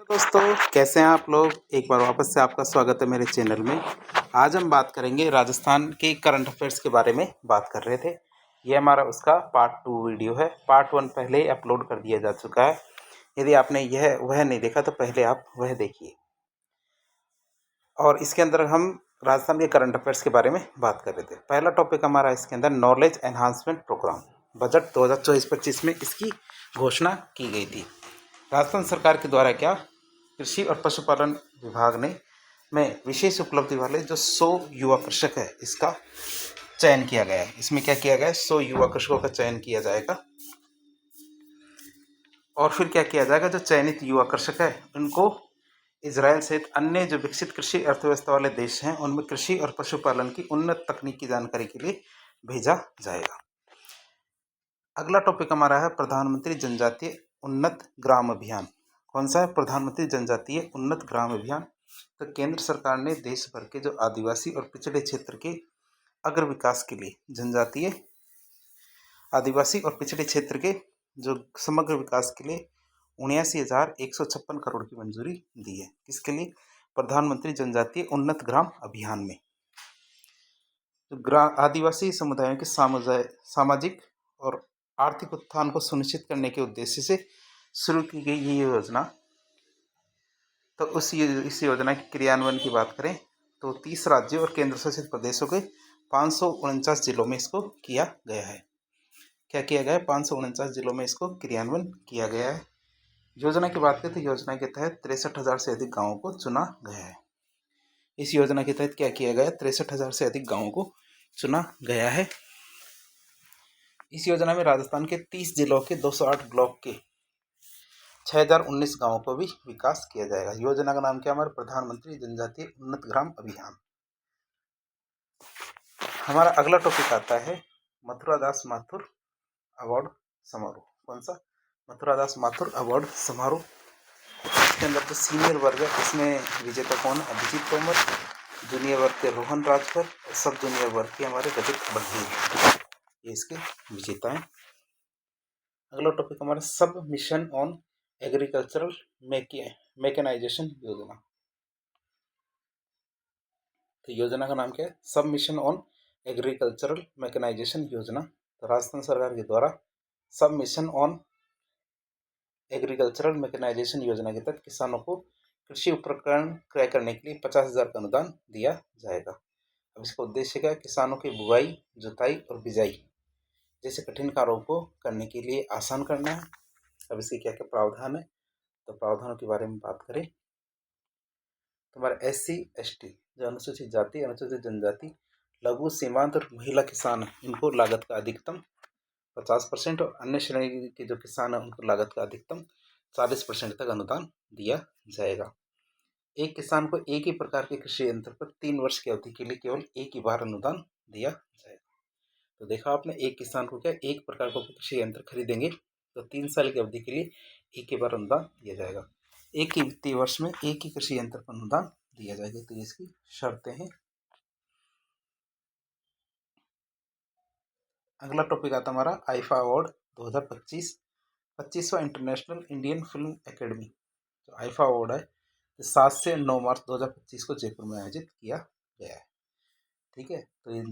तो दोस्तों, कैसे हैं आप लोग। एक बार वापस से आपका स्वागत है मेरे चैनल में। आज हम बात करेंगे राजस्थान के करंट अफेयर्स के बारे में बात कर रहे थे। ये हमारा उसका पार्ट 2 वीडियो है। पार्ट 1 पहले ही अपलोड कर दिया जा चुका है। यदि आपने वह नहीं देखा तो पहले आप वह देखिए। और इसके अंदर हम राजस्थान के करंट अफेयर्स के बारे में बात कर रहे थे। पहला टॉपिक हमारा इसके अंदर नॉलेज एनहांसमेंट प्रोग्राम। बजट 2024-25 में इसकी घोषणा की गई थी। राजस्थान सरकार के द्वारा क्या कृषि और पशुपालन विभाग ने में विशेष उपलब्धि वाले जो 100 युवा कृषक है इसका चयन किया गया है। इसमें क्या किया गया है, 100 युवा कृषकों का चयन किया जाएगा। और फिर क्या किया जाएगा, जो चयनित युवा कृषक है उनको इजराइल सहित अन्य जो विकसित कृषि अर्थव्यवस्था वाले देश हैं उनमें कृषि और पशुपालन की उन्नत तकनीक की जानकारी के लिए भेजा जाएगा। अगला टॉपिक हमारा है प्रधानमंत्री जनजातीय उन्नत ग्राम अभियान। कौन सा है? प्रधानमंत्री जनजातीय उन्नत ग्राम अभियान। तो केंद्र सरकार ने देश भर के जो आदिवासी और पिछड़े क्षेत्र के अग्र विकास के लिए जनजातीय आदिवासी और पिछड़े क्षेत्र के जो समग्र विकास के लिए 79,156 करोड़ की मंजूरी दी है। किसके लिए? प्रधानमंत्री जनजातीय उन्नत ग्राम अभियान में। तो आदिवासी समुदायों के सामाजिक और आर्थिक उत्थान को सुनिश्चित करने के उद्देश्य से शुरू की गई ये योजना। तो इस योजना के क्रियान्वयन की बात करें तो 30 राज्यों और केंद्र शासित प्रदेशों के 549 जिलों में इसको किया गया है। क्या किया गया है? 549 जिलों में इसको क्रियान्वयन किया गया है। योजना की बात करें तो योजना के तहत 63,000 से अधिक गाँवों को चुना गया है। इस योजना के तहत क्या किया गया है? 63,000 से अधिक गाँवों को चुना गया है। इस योजना में राजस्थान के 30 जिलों के 208 ब्लॉक के 6,019 गाँवों को भी विकास किया जाएगा। योजना का नाम क्या है? हमारे प्रधानमंत्री जनजातीय उन्नत ग्राम अभियान। हमारा अगला टॉपिक आता है मथुरा दास माथुर अवार्ड समारोह। कौन सा? मथुरा दास माथुर अवार्ड समारोह। इसके अंदर जो सीनियर वर्ग है इसमें विजेता कौन है? अभिजीत तोमर। जूनियर वर्ग के रोहन राजभर और सब जूनियर वर्ग के हमारे रजत बघेल, ये इसके विजेता हैं। अगला टॉपिक हमारा सब मिशन ऑन एग्रीकल्चरल मैकेनाइजेशन योजना। तो योजना का नाम क्या है? सब मिशन ऑन एग्रीकल्चरल मैकेनाइजेशन योजना। तो राजस्थान सरकार के द्वारा सब मिशन ऑन एग्रीकल्चरल मैकेनाइजेशन योजना के तहत किसानों को कृषि उपकरण क्रय करने के लिए 50,000 का अनुदान दिया जाएगा। अब इसका उद्देश्य क्या है? किसानों की बुआई, जुताई और बिजाई जैसे कठिन कार्यों को करने के लिए आसान करना है। अब इसके क्या क्या प्रावधान है? तो प्रावधानों के बारे में बात करें तो हमारे SC ST जो अनुसूचित जाति, अनुसूचित जनजाति, लघु, सीमांत और महिला किसान है इनको लागत का अधिकतम 50% और अन्य श्रेणी के जो किसान है उनको लागत का अधिकतम 40% तक अनुदान दिया जाएगा। एक किसान को एक ही प्रकार के कृषि यंत्र पर 3 वर्ष की अवधि के लिए केवल एक ही बार अनुदान दिया जाएगा। तो देखा आपने, एक किसान को क्या एक प्रकार का कृषि यंत्र खरीदेंगे तो 3 साल की अवधि के लिए एक ही बार अनुदान दिया जाएगा। एक ही वित्तीय वर्ष में एक ही कृषि यंत्र पर अनुदान दिया जाएगा। तो इसकी शर्तें हैं। अगला टॉपिक आता हमारा आईफा अवार्ड 2025, 25वां इंटरनेशनल इंडियन फिल्म एकेडमी। जो आईफा अवार्ड है 7 से 9 मार्च 2025 को जयपुर में आयोजित किया गया है। ठीक है, तो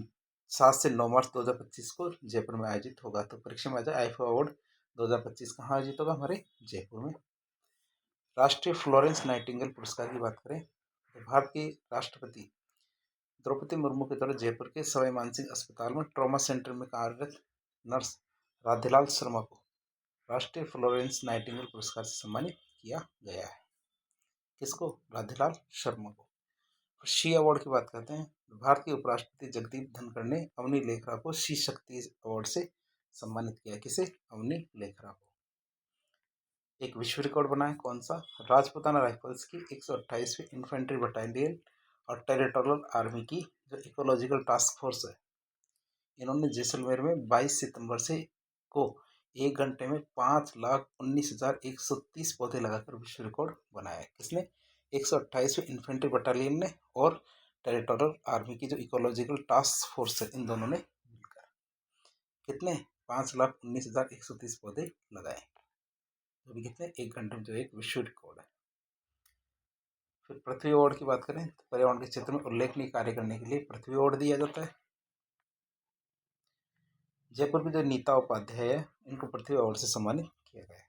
7 से 9 मार्च 2025 को जयपुर में आयोजित होगा। तो परीक्षा में आ जाए आईफा अवार्ड 2025 कहाँ आयोजित होगा? हमारे जयपुर में। राष्ट्रीय फ्लोरेंस नाइटिंगेल पुरस्कार की बात करें तो भारत की राष्ट्रपति द्रौपदी मुर्मू के द्वारा जयपुर के सवाई मानसिंह अस्पताल में ट्रॉमा सेंटर में कार्यरत नर्स राधेलाल शर्मा को राष्ट्रीय फ्लोरेंस नाइटिंगेल पुरस्कार से सम्मानित किया गया है। किसको? राधेलाल शर्मा को। शी अवार्ड की बात करते हैं। भारत के उपराष्ट्रपति जगदीप धनखड़ ने अवनी लेखरा को शी शक्ति अवार्ड से सम्मानित किया। किसे? अवनी लेखरा को। एक विश्व रिकॉर्ड बना है। कौन सा? राजपुताना राइफल्स की 128वीं इन्फेंट्री बटालियन और टेरिटोरियल आर्मी की जो इकोलॉजिकल टास्क फोर्स है इन्होंने जैसलमेर में 22 सितंबर से को 1 घंटे में 5,19,130 पौधे लगाकर विश्व रिकॉर्ड बनाया है। किसने? 128वीं इन्फेंट्री बटालियन ने और टेरिटोरियल आर्मी की जो इकोलॉजिकल टास्क फोर्स है इन दोनों ने मिलकर कितने? 5,19,130 पौधे लगाए। अभी कितने? 1 घंटे में जो एक विश्व रिकॉर्ड है। फिर पृथ्वी अवार्ड की बात करें तो पर्यावरण के क्षेत्र में उल्लेखनीय कार्य करने के लिए पृथ्वी अवार्ड दिया जाता है। जयपुर के जो नीता उपाध्याय है इनको पृथ्वी अवार्ड से सम्मानित किया गया है।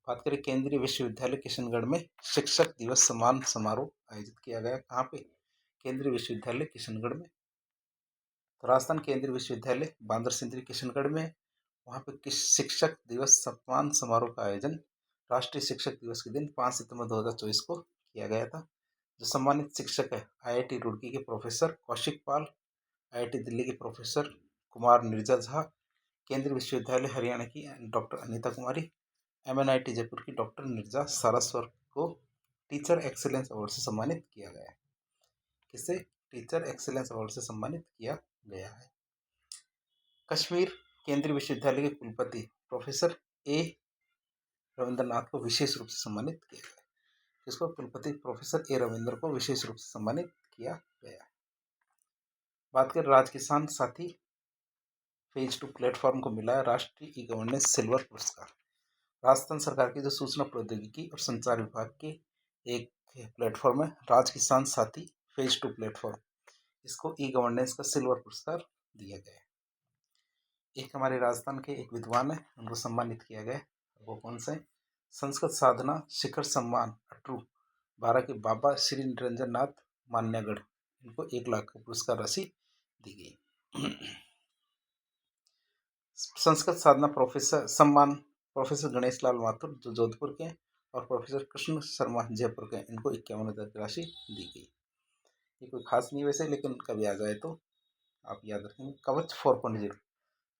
बात करें केंद्रीय विश्वविद्यालय किशनगढ़ में शिक्षक दिवस सम्मान समारोह आयोजित किया गया। कहाँ पे? केंद्रीय विश्वविद्यालय किशनगढ़ में। तो राजस्थान केंद्रीय विश्वविद्यालय बांदर सिंदरी किशनगढ़ में, वहाँ पे किस शिक्षक दिवस सम्मान समारोह का आयोजन राष्ट्रीय शिक्षक दिवस के दिन 5 सितंबर 2024 को किया गया था। जो सम्मानित शिक्षक है आईआईटी रुड़की के प्रोफेसर कौशिक पाल, आईआईटी दिल्ली के प्रोफेसर कुमार निर्जा झा, केंद्रीय विश्वविद्यालय हरियाणा की डॉक्टर अनीता कुमारी, एमएनआईटी जयपुर की डॉक्टर निर्जा सारस्वत को टीचर एक्सीलेंस अवार्ड से सम्मानित किया गया है। किसे? टीचर एक्सीलेंस अवार्ड से सम्मानित किया गया है। कश्मीर केंद्रीय विश्वविद्यालय के कुलपति प्रोफेसर ए रविंद्रनाथ को विशेष रूप से सम्मानित किया गया। जिसको कुलपति प्रोफेसर ए रविंद्र को विशेष रूप से सम्मानित किया गया। बात करें राज किसान साथी फेज 2 प्लेटफॉर्म को मिला है राष्ट्रीय ई गवर्नेंस सिल्वर पुरस्कार। राजस्थान सरकार की जो सूचना प्रौद्योगिकी और संचार विभाग के एक प्लेटफॉर्म है राज किसान साथी फेज 2 प्लेटफॉर्म, इसको ई गवर्नेंस का सिल्वर पुरस्कार दिया गया है। एक हमारे राजस्थान के एक विद्वान है उनको सम्मानित किया गया। वो कौन से? संस्कृत साधना शिखर सम्मान अटरू 12 के बाबा श्री निरंजन नाथ मान्यगढ़, इनको 1 लाख का पुरस्कार राशि दी गई। संस्कृत साधना प्रोफेसर सम्मान प्रोफेसर गणेश लाल माथुर जो जोधपुर के, और प्रोफेसर कृष्ण शर्मा जयपुर के, इनको 51,000 की राशि दी गई। ये कोई खास नहीं वैसे, लेकिन कभी आ जाए तो आप याद रखेंगे। कवच 4.0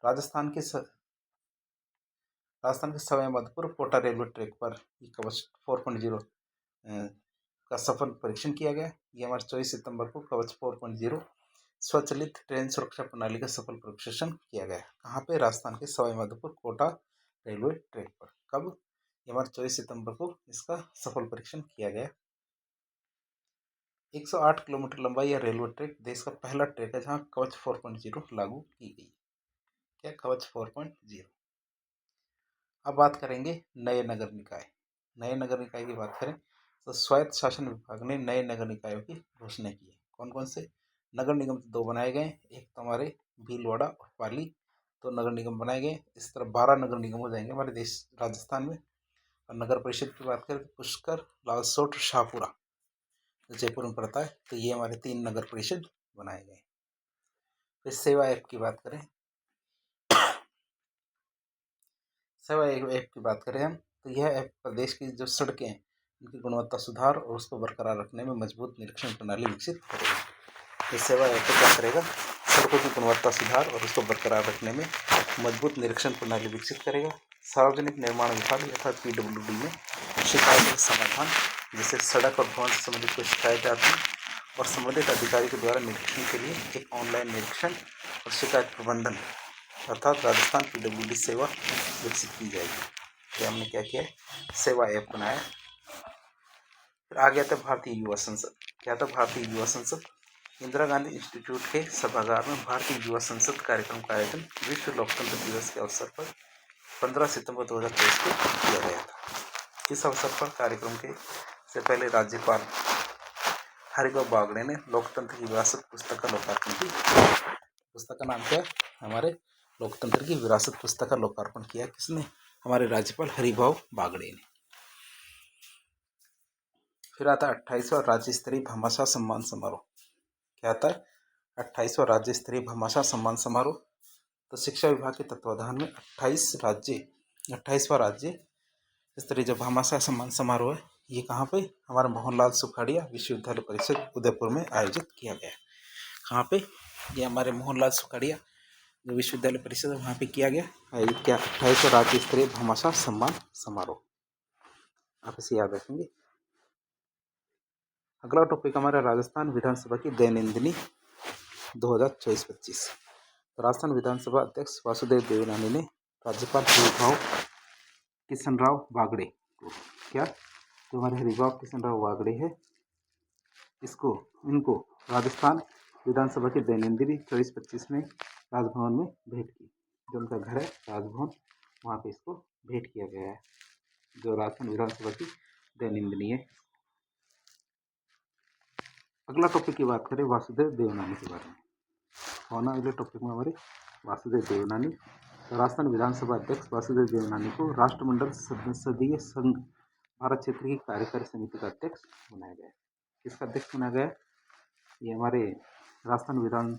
राजस्थान के सवाई माधोपुर कोटा रेलवे ट्रैक पर ये कवच 4.0 का सफल परीक्षण किया गया। ये हमारे 24 सितंबर को कवच 4.0 स्वचालित ट्रेन सुरक्षा प्रणाली का सफल परीक्षण किया गया। कहाँ पे? राजस्थान के सवाई माधोपुर कोटा रेलवे ट्रैक पर। कब? ये हमारे 24 सितंबर को इसका सफल परीक्षण किया गया। 108 किलोमीटर लंबा यह रेलवे ट्रैक देश का पहला ट्रैक है जहाँ कवच 4.0 लागू की गई। क्या? कवच 4.0। अब बात करेंगे नए नगर निकाय। नए नगर निकाय की बात करें तो स्वायत्त शासन विभाग ने नए नगर निकायों की घोषणा की है। कौन कौन से? नगर निगम तो 2 बनाए गए, एक तो हमारे भीलवाड़ा और पाली, तो नगर निगम बनाए गए। इस तरह 12 नगर निगम हो जाएंगे हमारे देश राजस्थान में। और नगर परिषद की बात करें तो पुष्कर, लालसोट, शाहपुरा जो जयपुर में पड़ता है, तो ये हमारे 3 नगर परिषद बनाए गए। फिर सेवा ऐप की बात करें, सेवा ऐप की बात करें हम तो यह ऐप प्रदेश की जो सड़कें हैं उनकी गुणवत्ता सुधार और उसको बरकरार रखने में मजबूत निरीक्षण प्रणाली विकसित करेगा। तो सेवा ऐप क्या करेगा? सड़कों की गुणवत्ता सुधार और उसको बरकरार रखने में मजबूत निरीक्षण प्रणाली विकसित करेगा। सार्वजनिक निर्माण विभाग अर्थात PWD में शिकायत का समाधान, जैसे सड़क और भवन से संबंधित कोई शिकायतें आती हैं और संबंधित अधिकारी के द्वारा निरीक्षण के लिए एक ऑनलाइन निरीक्षण और शिकायत प्रबंधन अर्थात राजस्थान PWD सेवा विकसित की जाएगी। तो हमने क्या किया है? सेवा ऐप बनाया। फिर आ गया था भारतीय युवा संसद। क्या था भारतीय युवा संसद? इंदिरा गांधी इंस्टीट्यूट के सभागार में भारतीय युवा संसद कार्यक्रम का आयोजन विश्व लोकतंत्र दिवस के अवसर पर 15 सितंबर 2023 को किया गया था। इस अवसर पर कार्यक्रम के से पहले राज्यपाल हरिभाऊ बागड़े ने लोकतंत्र की विरासत पुस्तक का लोकार्पण किया। पुस्तक का नाम क्या है? हमारे लोकतंत्र की विरासत पुस्तक का लोकार्पण किया। किसने? हमारे राज्यपाल हरिभाऊ बागड़े ने। फिर आता है 28वां राज्य स्तरीय भामाशाह सम्मान समारोह। क्या आता है? 28वां राज्य स्तरीय भामाशाह सम्मान समारोह। तो शिक्षा विभाग के तत्वाधान में 28वां राज्य स्तरीय जो भामाशाह सम्मान समारोह है, ये कहाँ पे? हमारे मोहनलाल सुखाड़िया विश्वविद्यालय परिषद उदयपुर में आयोजित किया गया। कहाँ पे? ये हमारे मोहनलाल सुखाड़िया जो विश्वविद्यालय परिषद है वहाँ पे किया गया। आयोजित किया 28वां राज्य स्तरीय भामाशाह सम्मान समारोह। आप इसे याद रखेंगे। अगला टॉपिक हमारा राजस्थान विधानसभा की दैनंदिनी 2024-25। तो राजस्थान विधानसभा अध्यक्ष वासुदेव देवनानी ने राज्यपाल हरिभाऊ किशनराव बागड़े को, क्या? जो हमारे हरिभाऊ किशनराव बागड़े है, इनको राजस्थान विधानसभा की दैनंदिनी 24-25 में राजभवन में भेंट की। जो उनका घर है राजभवन, वहाँ पे इसको भेंट किया गया है। जो राजस्थान विधानसभा की दैनंदिनी है। अगला टॉपिक की बात करें वासुदेव देवनानी के बारे में। कौन अगले टॉपिक में हमारे वासुदेव देवनानी। राजस्थान विधानसभा अध्यक्ष वासुदेव देवनानी को राष्ट्रमंडल संसदीय संघ भारत क्षेत्र की कार्यकारी समिति का अध्यक्ष बनाया गया। किसका अध्यक्ष बनाया गया? ये हमारे राजस्थान विधान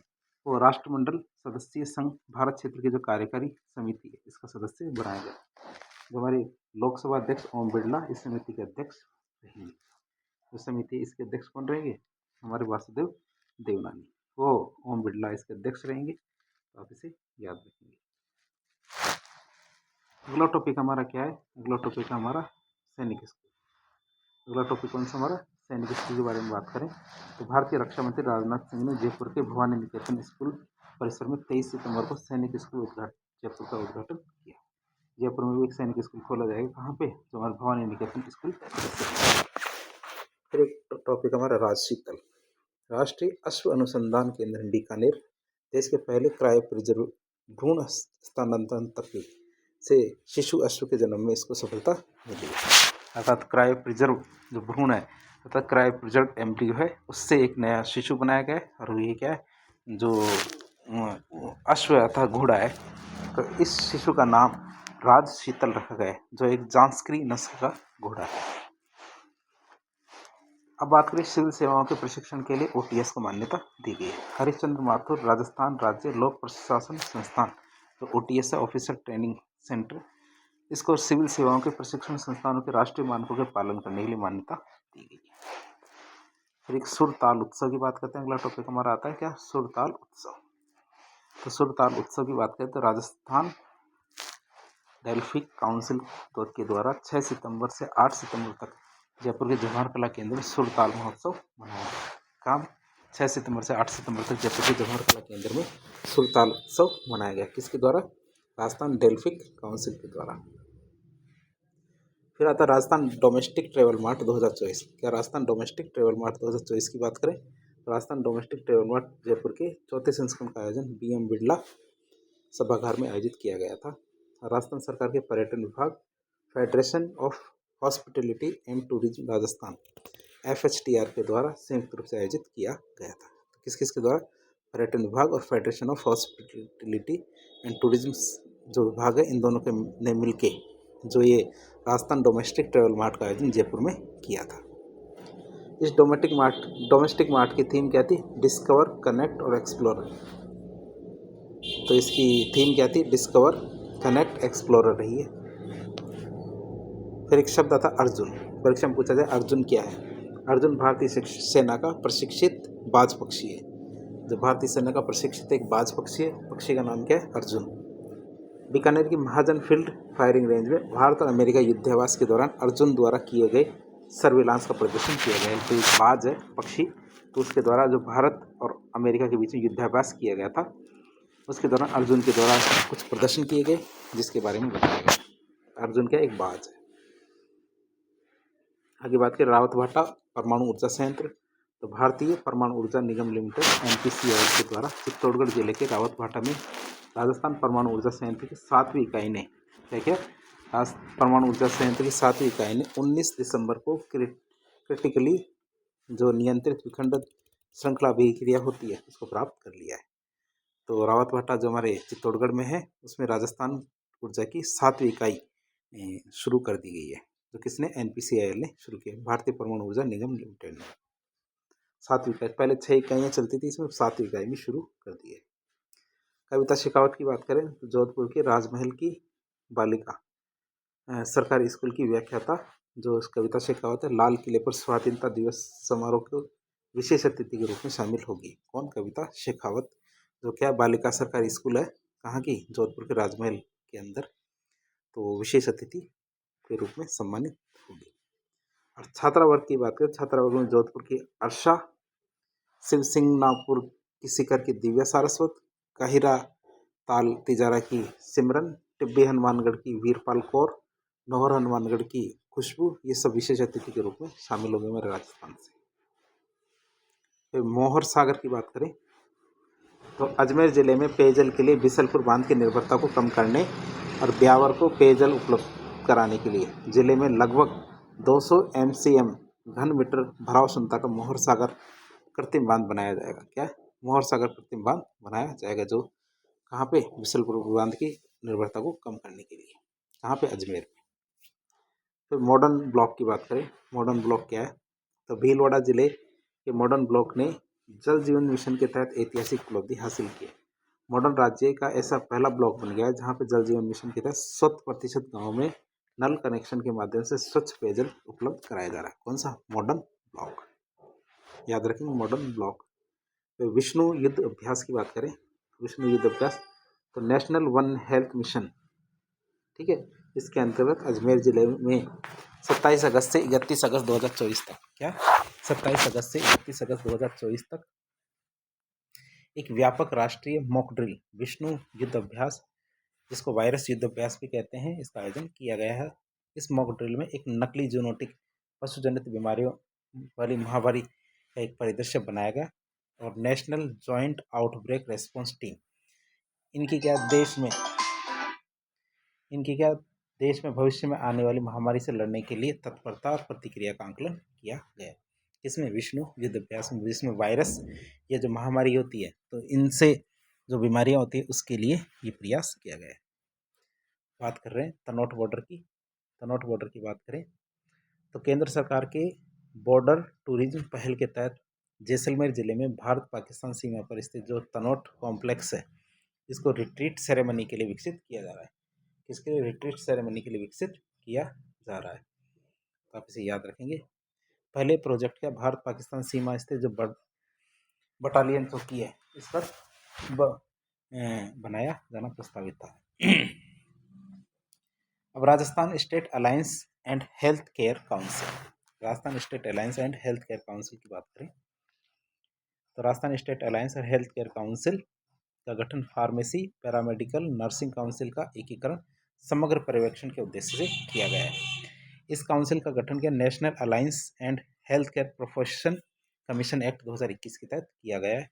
को राष्ट्रमंडल सदस्यीय संघ भारत क्षेत्र की जो कार्यकारी समिति है इसका सदस्य बनाया गया। जो हमारे लोकसभा अध्यक्ष ओम बिरला इस समिति के अध्यक्ष रहेंगे। जो समिति इसके अध्यक्ष कौन रहेंगे? हमारे वासुदेव देवनानी। वो ओम बिरला इसके अध्यक्ष रहेंगे, तो आप इसे याद रखेंगे। अगला टॉपिक हमारा क्या है? अगला टॉपिक हमारा सैनिक स्कूल। अगला टॉपिक कौन सा हमारा? सैनिक स्कूल के बारे में बात करें तो भारतीय रक्षा मंत्री राजनाथ सिंह ने जयपुर के भवानी निकेतन स्कूल परिसर में 23 सितंबर को सैनिक स्कूल जयपुर का उद्घाटन किया। जयपुर में भी एक सैनिक स्कूल खोला जाएगा। कहाँ पे? जो हमारे भवानी निकेतन स्कूल। फिर एक टॉपिक हमारा राजशीतल। राष्ट्रीय अश्व अनुसंधान केंद्र बीकानेर देश के पहले क्रायो प्रिजर्व भ्रूण स्थानांतरण तकनीक से शिशु अश्व के जन्म में इसको सफलता मिली। अर्थात क्रायो प्रिजर्व जो भ्रूण है अर्थात क्रायो प्रिजर्व एम्ब्रियो है उससे एक नया शिशु बनाया गया है। और ये क्या है? जो अश्व अर्थात घोड़ा है, तो इस शिशु का नाम राजशीतल रखा गया है, जो एक जांस्करी नस्ल का घोड़ा है। अब बात करें सिविल सेवाओं के प्रशिक्षण के लिए OTS को मान्यता दी गई है। हरिश्चंद्र माथुर राजस्थान राज्य लोक प्रशासन संस्थान जो OTS है ऑफिसर ट्रेनिंग सेंटर, इसको सिविल सेवाओं के प्रशिक्षण संस्थानों के राष्ट्रीय मानकों के पालन करने के लिए मान्यता दी गई है। फिर एक सुर ताल उत्सव की बात करते हैं। अगला टॉपिक हमारा आता है क्या? सुर ताल उत्सव। तो सुर ताल उत्सव की बात करें तो राजस्थान डेल्फिक काउंसिल के द्वारा 6 सितंबर से 8 सितंबर तक जयपुर के जवाहर कला केंद्र में सुर ताल महोत्सव मनाया गया। काम 6 सितंबर से 8 सितंबर तक जयपुर के जवाहर कला केंद्र में सुर ताल उत्सव मनाया गया। किसके द्वारा? राजस्थान डेल्फिक काउंसिल के द्वारा। फिर आता राजस्थान डोमेस्टिक ट्रेवल मार्ट 2024। क्या राजस्थान डोमेस्टिक ट्रेवल मार्ट 2024 की बात करें तो Rajasthan domestic travel mart Jaipur के 4थे संस्करण का आयोजन BM बिरला सभागार में आयोजित किया गया था। राजस्थान सरकार के पर्यटन विभाग, federation of hospitality and tourism Rajasthan FHTR के द्वारा संयुक्त रूप से आयोजित किया गया था। तो किस किस के द्वारा? पर्यटन विभाग और federation of hospitality and tourism जो विभाग है इन दोनों के ने मिलके जो ये राजस्थान डोमेस्टिक ट्रेवल मार्ट का आयोजन जयपुर में किया था। इस डोमेस्टिक मार्ट की थीम क्या थी? डिस्कवर, कनेक्ट और एक्सप्लोर। तो इसकी थीम क्या थी? डिस्कवर, कनेक्ट, एक्सप्लोरर रही है। फिर एक शब्द आता अर्जुन। परीक्षा में पूछा जाए अर्जुन क्या है? अर्जुन भारतीय सेना का प्रशिक्षित बाज पक्षी है। जो भारतीय सेना का प्रशिक्षित एक बाज पक्षी है, पक्षी का नाम क्या है? अर्जुन। बीकानेर की महाजन फील्ड फायरिंग रेंज में भारत और अमेरिका युद्धाभ्यास के दौरान अर्जुन द्वारा किए गए सर्विलांस का प्रदर्शन किया गया। तो एक बाज है पक्षी, तो उसके द्वारा जो भारत और अमेरिका के बीच में युद्धाभ्यास किया गया था उसके दौरान अर्जुन के द्वारा कुछ प्रदर्शन किए गए जिसके बारे में बताया गया। अर्जुन क्या? एक बाज है। आगे बात करें रावतभाटा परमाणु ऊर्जा संयंत्र। तो भारतीय परमाणु ऊर्जा निगम लिमिटेड NPCIL के द्वारा चित्तौड़गढ़ जिले के रावतभाटा में राजस्थान परमाणु ऊर्जा संयंत्र की 7वीं इकाई ने परमाणु ऊर्जा संयंत्र की 7वीं इकाई ने 19 दिसंबर को क्रिटिकली जो नियंत्रित विखंडन श्रृंखला अभिक्रिया होती है उसको प्राप्त कर लिया है। तो रावतभाटा जो हमारे चित्तौड़गढ़ में है उसमें राजस्थान ऊर्जा की 7वीं इकाई शुरू कर दी गई है। तो किसने? NPCIL ने शुरू किया, भारतीय परमाणु ऊर्जा निगम लिमिटेड ने। 7वीं इकाई, पहले 6 इकाइयाँ चलती थी, इसमें 7वीं इकाई में शुरू कर दी है। कविता शेखावत की बात करें तो जोधपुर के राजमहल की बालिका सरकारी स्कूल की व्याख्याता जो कविता शेखावत है लाल किले पर स्वाधीनता दिवस समारोह को विशेष अतिथि के रूप में शामिल होगी। कौन? कविता शेखावत, जो क्या बालिका सरकारी स्कूल है कहाँ की? जोधपुर के राजमहल के अंदर, तो विशेष अतिथि के रूप में सम्मानित होगी। और छात्रा वर्ग की बात करें, छात्रा वर्ग में जोधपुर की अर्षा, शिव सिंह नागपुर की शिखर की दिव्या सारस्वत, काहिरा ताल तिजारा की सिमरन, टिब्बी हनुमानगढ़ की वीरपाल कौर, नौहर हनुमानगढ़ की खुशबू, ये सब विशेष अतिथि के रूप में शामिल होंगे हमारे राजस्थान से। फिर मोहर सागर की बात करें तो अजमेर जिले में पेयजल के लिए बिसलपुर बांध की निर्भरता को कम करने और ब्यावर को पेयजल उपलब्ध कराने के लिए जिले में लगभग 200 MCM घन मीटर भराव क्षमता का मोहर सागर कृत्रिम बांध बनाया जाएगा। क्या? मोहर सागर कृत्रिम बांध बनाया जाएगा, जो कहाँ पे? बिशलपुर बांध की निर्भरता को कम करने के लिए। कहाँ पे? अजमेर में। फिर मॉडर्न ब्लॉक की बात करें, मॉडर्न ब्लॉक क्या है? तो भीलवाड़ा जिले के मॉडर्न ब्लॉक ने जल जीवन मिशन के तहत ऐतिहासिक उपलब्धि हासिल की है। मॉडर्न राज्य का ऐसा पहला ब्लॉक बन गया है जहाँ पे जल जीवन मिशन के तहत 100% गाँव में नल कनेक्शन के माध्यम से स्वच्छ पेयजल उपलब्ध कराया जा रहा है। कौन सा? Modern block. याद रखेंगे, मॉडर्न ब्लॉक। तो विष्णु युद्ध अभ्यास की बात करें, विष्णु युद्ध अभ्यास तो नेशनल वन हेल्थ मिशन, ठीक है, इसके अंतर्गत अजमेर जिले में 27 अगस्त से 31 अगस्त 2024 तक, क्या? 27 अगस्त से 31 अगस्त 2024 तक एक व्यापक राष्ट्रीय मॉक ड्रिल विष्णु युद्ध अभ्यास, जिसको वायरस युद्ध अभ्यास भी कहते हैं, इसका आयोजन किया गया है। इस मॉक ड्रिल में एक नकली जूनोटिक पशुजनित बीमारियों वाली महामारी का एक परिदृश्य बनाया गया और national joint outbreak response team, इनकी क्या देश में भविष्य में आने वाली महामारी से लड़ने के लिए तत्परता और प्रतिक्रिया का आंकलन किया गया। इसमें विष्णु युद्ध अभ्यास में, जिसमें वायरस या जो महामारी होती है, तो इनसे जो बीमारियां होती है उसके लिए ये प्रयास किया गया है। बात कर रहे हैं तनोट बॉर्डर की। तनोट बॉर्डर की बात करें तो केंद्र सरकार के बॉर्डर टूरिज्म पहल के तहत जैसलमेर जिले में भारत पाकिस्तान सीमा पर स्थित जो तनोट कॉम्प्लेक्स है, इसको रिट्रीट सेरेमनी के लिए विकसित किया जा रहा है। किसके लिए? रिट्रीट सेरेमनी के लिए विकसित किया जा रहा है, तो आप इसे याद रखेंगे। पहले प्रोजेक्ट का भारत पाकिस्तान सीमा स्थित जो बटालियन चौकी है, इस पर बनाया जाना प्रस्तावित था। अब Rajasthan state alliance and health care council, Rajasthan state alliance and health care council की बात करें तो राजस्थान स्टेट अलायंस और हेल्थ केयर काउंसिल का गठन फार्मेसी, पैरामेडिकल, नर्सिंग काउंसिल का एकीकरण, समग्र पर्यवेक्षण के उद्देश्य से किया गया है। इस काउंसिल का गठन किया national alliance and health care profession commission act 2021 के तहत किया गया है।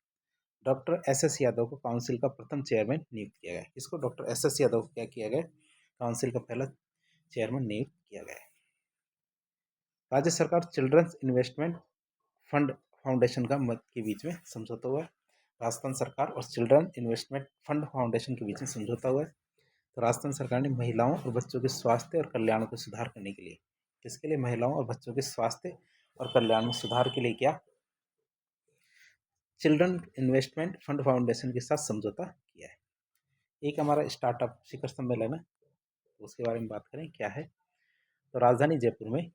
डॉक्टर एस यादव को काउंसिल का प्रथम चेयरमैन नियुक्त किया गया है। इसको डॉक्टर एस यादव को क्या किया गया? काउंसिल का पहला चेयरमैन नियुक्त किया गया है। राज्य सरकार चिल्ड्रंस इन्वेस्टमेंट फंड फाउंडेशन का के बीच में समझौता हुआ है। राजस्थान सरकार और चिल्ड्रन इन्वेस्टमेंट फंड फाउंडेशन के बीच में समझौता हुआ है। तो राजस्थान सरकार ने महिलाओं और बच्चों के स्वास्थ्य और कल्याण को सुधार करने के लिए, किसके लिए? महिलाओं और बच्चों के स्वास्थ्य और कल्याण में सुधार के लिए क्या? चिल्ड्रन इन्वेस्टमेंट फंड फाउंडेशन के साथ समझौता किया है। एक हमारा स्टार्टअप शिखर सम्मेलन है, उसके बारे में बात करें, क्या है? तो राजधानी जयपुर में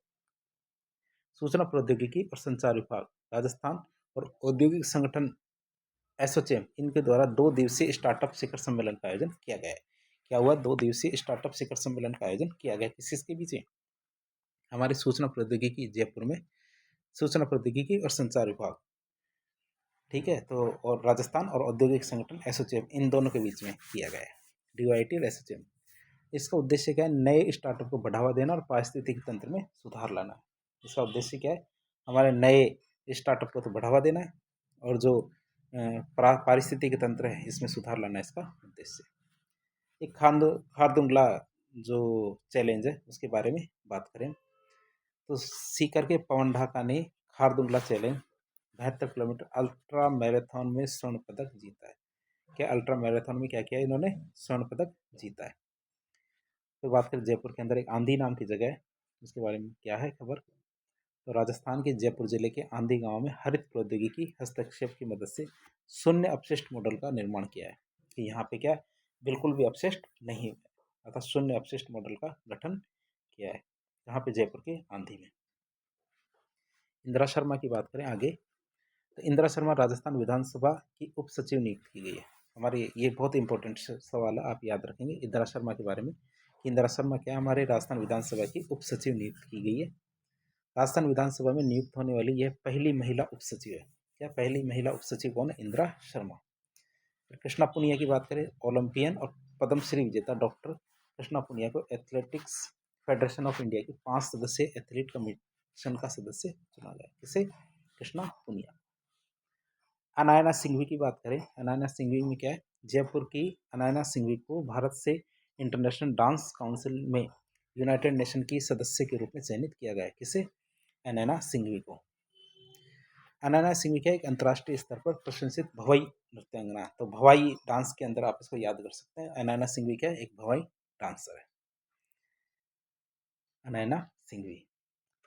सूचना प्रौद्योगिकी और संचार विभाग, राजस्थान और औद्योगिक संगठन एसोचैम, इनके द्वारा 2 दिवसीय स्टार्टअप शिखर सम्मेलन का आयोजन किया गया है। क्या हुआ? 2 दिवसीय स्टार्टअप शिखर सम्मेलन का आयोजन किया गया। किसके बीच में? हमारी सूचना प्रौद्योगिकी जयपुर में सूचना प्रौद्योगिकी और संचार विभाग, ठीक है, तो और राजस्थान और औद्योगिक संगठन एसोचैम, इन दोनों के बीच में किया गया है, DOIT और एसोचैम। इसका उद्देश्य क्या है? नए स्टार्टअप को बढ़ावा देना और पारिस्थितिकी तंत्र में सुधार लाना। इसका उद्देश्य क्या है? हमारे नए स्टार्टअप को तो बढ़ावा देना है और जो पारिस्थितिकी तंत्र है इसमें सुधार लाना है इसका उद्देश्य। एक खारदुंगला जो चैलेंज है उसके बारे में बात करें तो सीकर के पवन ढाका ने Khardungla challenge 72 kilometre ultra marathon में स्वर्ण पदक जीता है। क्या अल्ट्रा मैराथन में क्या किया इन्होंने? स्वर्ण पदक जीता है। तो बात करें जयपुर के अंदर एक आंधी नाम की जगह है, उसके बारे में क्या है खबर? तो राजस्थान के जयपुर जिले के आंधी गांव में हरित प्रौद्योगिकी हस्तक्षेप की मदद से शून्य अपशिष्ट मॉडल का निर्माण किया है कि यहाँ पे क्या बिल्कुल भी अपशिष्ट नहीं है, अर्थात शून्य अपशिष्ट मॉडल का गठन किया है यहाँ पे जयपुर के आंधी में। इंदिरा शर्मा की बात करें आगे तो इंदिरा शर्मा राजस्थान विधानसभा की उप सचिव नियुक्त की गई है। हमारे ये बहुत इंपॉर्टेंट सवाल है, आप याद रखेंगे इंदिरा शर्मा के बारे में कि इंदिरा शर्मा क्या हमारे राजस्थान विधानसभा की उप सचिव नियुक्त की गई है। राजस्थान विधानसभा में नियुक्त होने वाली यह पहली महिला उप सचिव है। क्या पहली महिला उप सचिव कौन है? इंदिरा शर्मा। कृष्णा पुनिया की बात करें, ओलंपियन और पद्मश्री विजेता डॉक्टर कृष्णा पुनिया को एथलेटिक्स फेडरेशन ऑफ इंडिया की 5 सदस्यीय एथलीट कमीशन का सदस्य चुना गया। किसे? कृष्णा पुनिया। अनायना सिंघवी की बात करें, अनायना सिंघवी में क्या है? जयपुर की अनायना सिंघवी को भारत से इंटरनेशनल डांस काउंसिल में यूनाइटेड नेशन की सदस्य के रूप में चयनित किया गया है। किसे? अनायना सिंघवी को। अनन्या सिंह क्या एक अंतर्राष्ट्रीय स्तर पर प्रशंसित भवाई नृत्यांगना। तो भवाई डांस के अंदर आप इसको याद कर सकते हैं। अनन्या सिंह क्या एक भवाई डांसर है, अनन्या सिंह।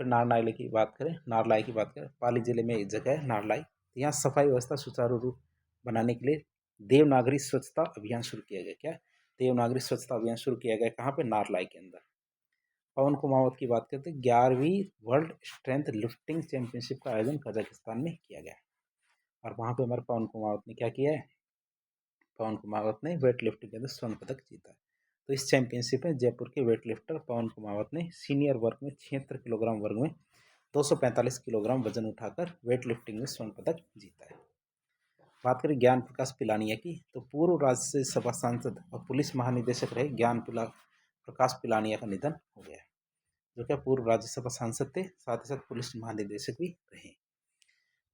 फिर नारनाई की बात करें, नारलाई की बात करें, पाली जिले में एक जगह है नारलाई। तो यहाँ सफाई व्यवस्था सुचारू रूप बनाने के लिए देवनागरी स्वच्छता अभियान शुरू किया गया। क्या देवनागरी स्वच्छता अभियान शुरू किया गया? कहाँ पे? नारलाई के अंदर। पवन कुमावत की बात करते हैं, 11वीं वर्ल्ड स्ट्रेंथ लिफ्टिंग चैंपियनशिप का आयोजन कजाकिस्तान में किया गया और वहाँ पे हमारे पवन कुमावत ने क्या किया है? पवन कुमावत ने वेट लिफ्टिंग के अंदर स्वर्ण पदक जीता। तो इस चैंपियनशिप में जयपुर के वेट लिफ्टर पवन कुमावत ने सीनियर वर्ग में 76 किलोग्राम वर्ग में 245 किलोग्राम वजन उठाकर वेट लिफ्टिंग में स्वर्ण पदक जीता है। बात करें ज्ञान प्रकाश पिलानिया की, तो पूर्व राज्यसभा सांसद और पुलिस महानिदेशक रहे ज्ञान प्रकाश पिलानिया का निधन हो गया, जो क्या पूर्व राज्यसभा सांसद थे, साथ ही साथ पुलिस महानिदेशक भी रहे।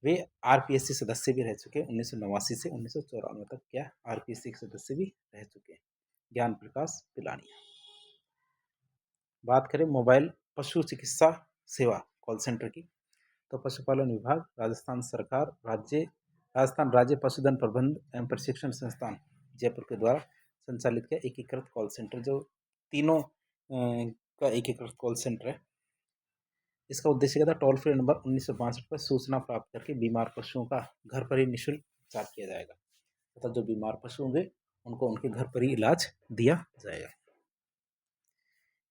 वे आरपीएससी सदस्य भी रह चुके हैं 1989 से 1994 तक। क्या आरपीएससी के सदस्य भी रह चुके हैं ज्ञान प्रकाश पिलानिया। बात करें मोबाइल पशु चिकित्सा सेवा कॉल सेंटर की, तो पशुपालन विभाग, राजस्थान सरकार, राजस्थान राज्य पशुधन प्रबंध एवं प्रशिक्षण संस्थान जयपुर के द्वारा संचालित किया एकीकृत कॉल सेंटर, जो तीनों का एकीकृत कॉल सेंटर है। इसका उद्देश्य क्या था? टोल फ्री नंबर 1962 पर सूचना प्राप्त करके बीमार पशुओं का घर पर ही निःशुल्क उपचार किया जाएगा, तथा जो बीमार पशु होंगे उनको उनके घर पर ही इलाज दिया जाएगा।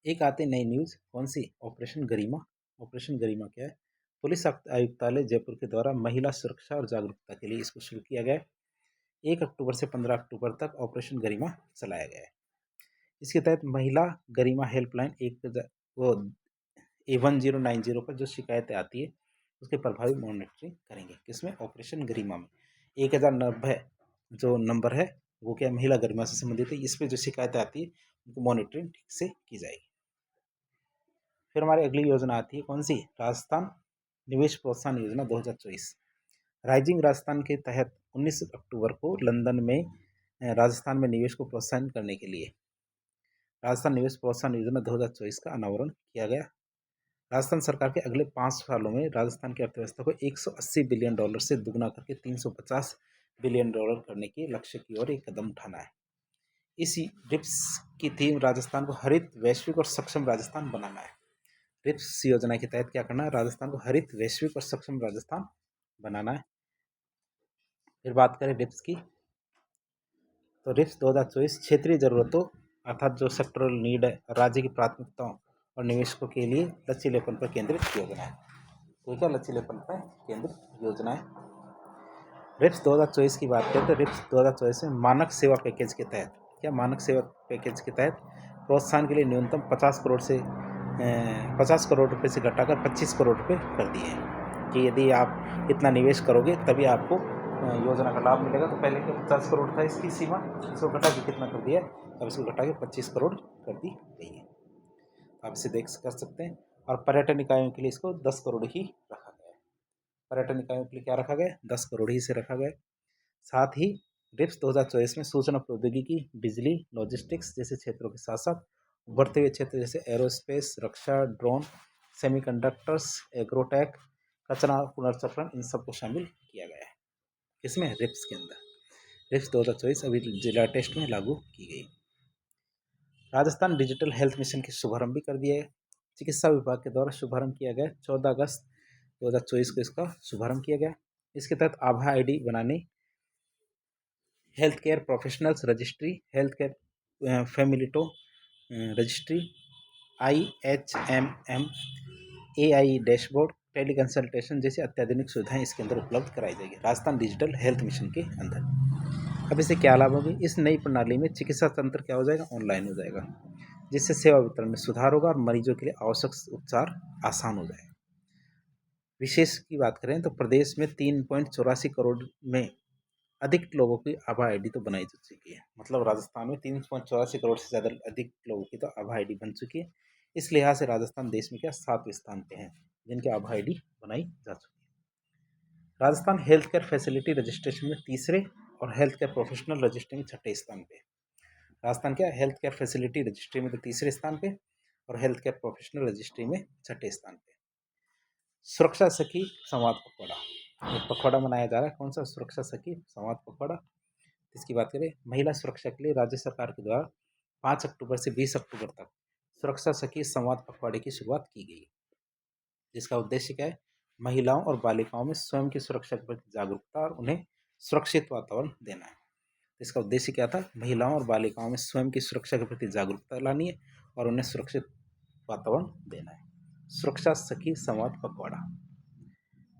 एक आती नई न्यूज, कौन सी? ऑपरेशन गरिमा। ऑपरेशन गरिमा क्या है? पुलिस आयुक्तालय जयपुर के द्वारा महिला सुरक्षा और जागरूकता के लिए इसको शुरू किया गया है। 1 अक्टूबर से 15 अक्टूबर तक ऑपरेशन गरिमा चलाया गया है। इसके तहत महिला गरिमा हेल्पलाइन वो A1090 पर जो शिकायतें आती है उसके प्रभावी मॉनिटरिंग करेंगे। किसमें? ऑपरेशन गरिमा में। 1090 जो नंबर है वो क्या महिला गरिमा से संबंधित है। इस पर जो शिकायतें आती है उनको मॉनिटरिंग ठीक से की जाएगी। फिर हमारी अगली योजना आती है, कौन सी? राजस्थान निवेश प्रोत्साहन योजना 2024। राइजिंग राजस्थान के तहत 19 अक्टूबर को लंदन में राजस्थान में निवेश को प्रोत्साहन करने के लिए राजस्थान निवेश प्रोत्साहन योजना 2024 का अनावरण किया गया। राजस्थान सरकार के अगले 5 सालों में राजस्थान की अर्थव्यवस्था को 180 बिलियन डॉलर से दुगना करके 350 बिलियन डॉलर करने के लक्ष्य की ओर एक कदम उठाना है। इसी रिप्स की थीम राजस्थान को हरित, वैश्विक और सक्षम राजस्थान बनाना है। रिप्स योजना के तहत क्या करना है? राजस्थान को हरित, वैश्विक और सक्षम राजस्थान बनाना है। फिर बात करें रिप्स की, तो रिप्स 2024 क्षेत्रीय जरूरतों अर्थात जो सेक्टरल नीड है, राज्य की प्राथमिकताओं और निवेशकों के लिए लचीलेपन पर केंद्रित योजना है। तो क्या लचीलेपन पर केंद्रित योजना है। रिप्स 2024 की बात करें तो रिप्स 2024 में मानक सेवा पैकेज के तहत, क्या मानक सेवा पैकेज के तहत प्रोत्साहन के लिए न्यूनतम 50 करोड़ रुपए से घटाकर 25 करोड़ रुपए कर दिए हैं कि यदि आप इतना निवेश करोगे तभी आपको योजना का लाभ मिलेगा। तो पहले के 50 करोड़ था इसकी सीमा, इसको घटा के कितना कर दिया? अब इसको घटा के 25 करोड़ कर दी गई है। आप इसे देख कर सकते हैं। और पर्यटन इकाइयों के लिए इसको 10 करोड़ ही रखा गया है। पर्यटन इकाइयों के लिए क्या रखा गया? 10 करोड़ ही से रखा गया। साथ ही रिप्स 2024 में सूचना प्रौद्योगिकी, बिजली, लॉजिस्टिक्स जैसे क्षेत्रों के साथ साथ उभरते हुए क्षेत्र जैसे एरोस्पेस, रक्षा, ड्रोन, सेमीकंडक्टर्स, एग्रोटेक, कचरा पुनर्चक्रण, इन सबको शामिल किया गया है। किसमें? रिप्स के अंदर। रिप्स 2024 अभी जिला टेस्ट में लागू की गई। राजस्थान डिजिटल हेल्थ मिशन की शुभारंभ भी कर दिया है। चिकित्सा विभाग के द्वारा शुभारंभ किया गया 14 अगस्त 2024 को इसका शुभारंभ किया गया। इसके तहत आभा आईडी बनाने, health care professionals registry, health care facility registry, IHMM, AI dashboard, tele consultation जैसी अत्याधुनिक सुविधाएं इसके अंदर उपलब्ध कराई जाएगी राजस्थान डिजिटल हेल्थ मिशन के अंदर। अब इससे क्या लाभ होगी? इस नई प्रणाली में चिकित्सा तंत्र क्या हो जाएगा? ऑनलाइन हो जाएगा, जिससे सेवा वितरण में सुधार होगा और मरीजों के लिए आवश्यक उपचार आसान हो जाएगा। विशेष की बात करें तो प्रदेश में 3.84 करोड़ में अधिक लोगों की आभा आईडी तो बनाई जा चुकी है। मतलब राजस्थान में 3.84 करोड़ से ज़्यादा अधिक लोगों की तो आभा आईडी बन चुकी है। इस लिहाज से राजस्थान देश में क्या 7वें स्थान पे है जिनकी आभा आईडी बनाई जा चुकी है। Rajasthan health care facility registration में तीसरे और हेल्थ केयर प्रोफेशनल रजिस्ट्री में 6ठे स्थान पे। राजस्थान क्या हेल्थ केयर फैसिलिटी रजिस्ट्री में तो तीसरे स्थान पे और हेल्थ केयर प्रोफेशनल रजिस्ट्री में 6ठे स्थान पे। सुरक्षा सखी संवाद पखवाड़ा, एक पखवाड़ा मनाया जा रहा है, कौन सा? सुरक्षा सखी संवाद पखवाड़ा। इसकी बात करें, महिला सुरक्षा के लिए राज्य सरकार के द्वारा 5 अक्टूबर से 20 अक्टूबर तक सुरक्षा सखी संवाद पखवाड़े की शुरुआत की गई, जिसका उद्देश्य क्या है? महिलाओं और बालिकाओं में स्वयं की सुरक्षा के प्रति जागरूकता और उन्हें सुरक्षित वातावरण देना है। इसका उद्देश्य क्या था? महिलाओं और बालिकाओं में स्वयं की सुरक्षा के प्रति जागरूकता लानी है और उन्हें सुरक्षित वातावरण देना है। सुरक्षा सखी संवाद पखवाड़ा।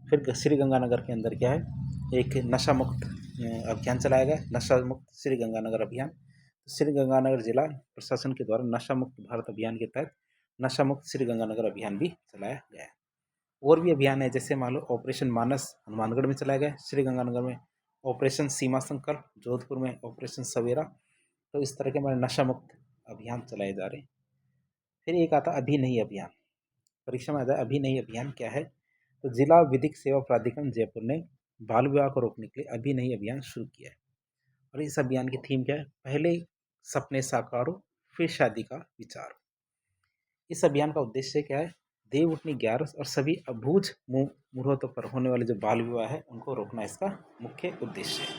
फिर श्री गंगानगर के अंदर क्या है? एक नशा मुक्त अभियान चलाया गया, नशा मुक्त श्री गंगानगर अभियान। श्री गंगानगर जिला प्रशासन के द्वारा नशा मुक्त भारत अभियान के तहत नशा मुक्त श्री गंगानगर अभियान भी चलाया गया है। और भी अभियान है, जैसे मान लो ऑपरेशन मानस हनुमानगढ़ में चलाया गया, श्री गंगानगर में ऑपरेशन सीमा संकल्प, जोधपुर में ऑपरेशन सवेरा। तो इस तरह के हमारे नशा मुक्त अभियान चलाए जा रहे हैं। फिर एक आता अभी नहीं अभियान, परीक्षा में आता है अभी नहीं अभियान क्या है? तो जिला विधिक सेवा प्राधिकरण जयपुर ने बाल विवाह को रोकने के लिए अभी नहीं अभियान शुरू किया है। और इस अभियान की थीम क्या है? पहले सपने साकार हो, फिर शादी का विचार हो। इस अभियान का उद्देश्य क्या है? देव उठनी 11 और सभी अबूझ मुहूर्तों पर होने वाले जो बाल विवाह है उनको रोकना इसका मुख्य उद्देश्य है।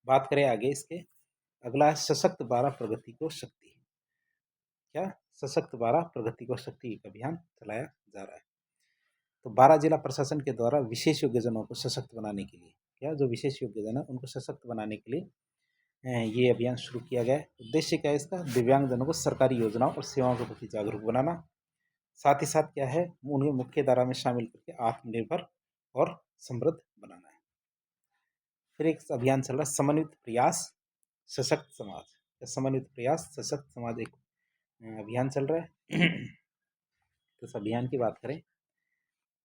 बात करें आगे इसके, अगला है सशक्त 12 प्रगति को शक्ति। क्या? सशक्त 12 प्रगति को शक्ति एक अभियान चलाया जा रहा है। तो 12 जिला प्रशासन के द्वारा विशेष योग्यजनों को सशक्त बनाने के लिए, क्या जो विशेष योग्यजन है उनको सशक्त बनाने के लिए ये अभियान शुरू किया गया है। उद्देश्य क्या है इसका? दिव्यांगजनों को सरकारी योजनाओं और सेवाओं के प्रति जागरूक बनाना, साथ ही साथ क्या है? उन्हें मुख्य धारा में शामिल करके आत्मनिर्भर और समृद्ध बनाना है। फिर एक अभियान चल रहा है समन्वित प्रयास सशक्त समाज। समन्वित प्रयास सशक्त समाज एक अभियान चल रहा है। तो इस अभियान की बात करें,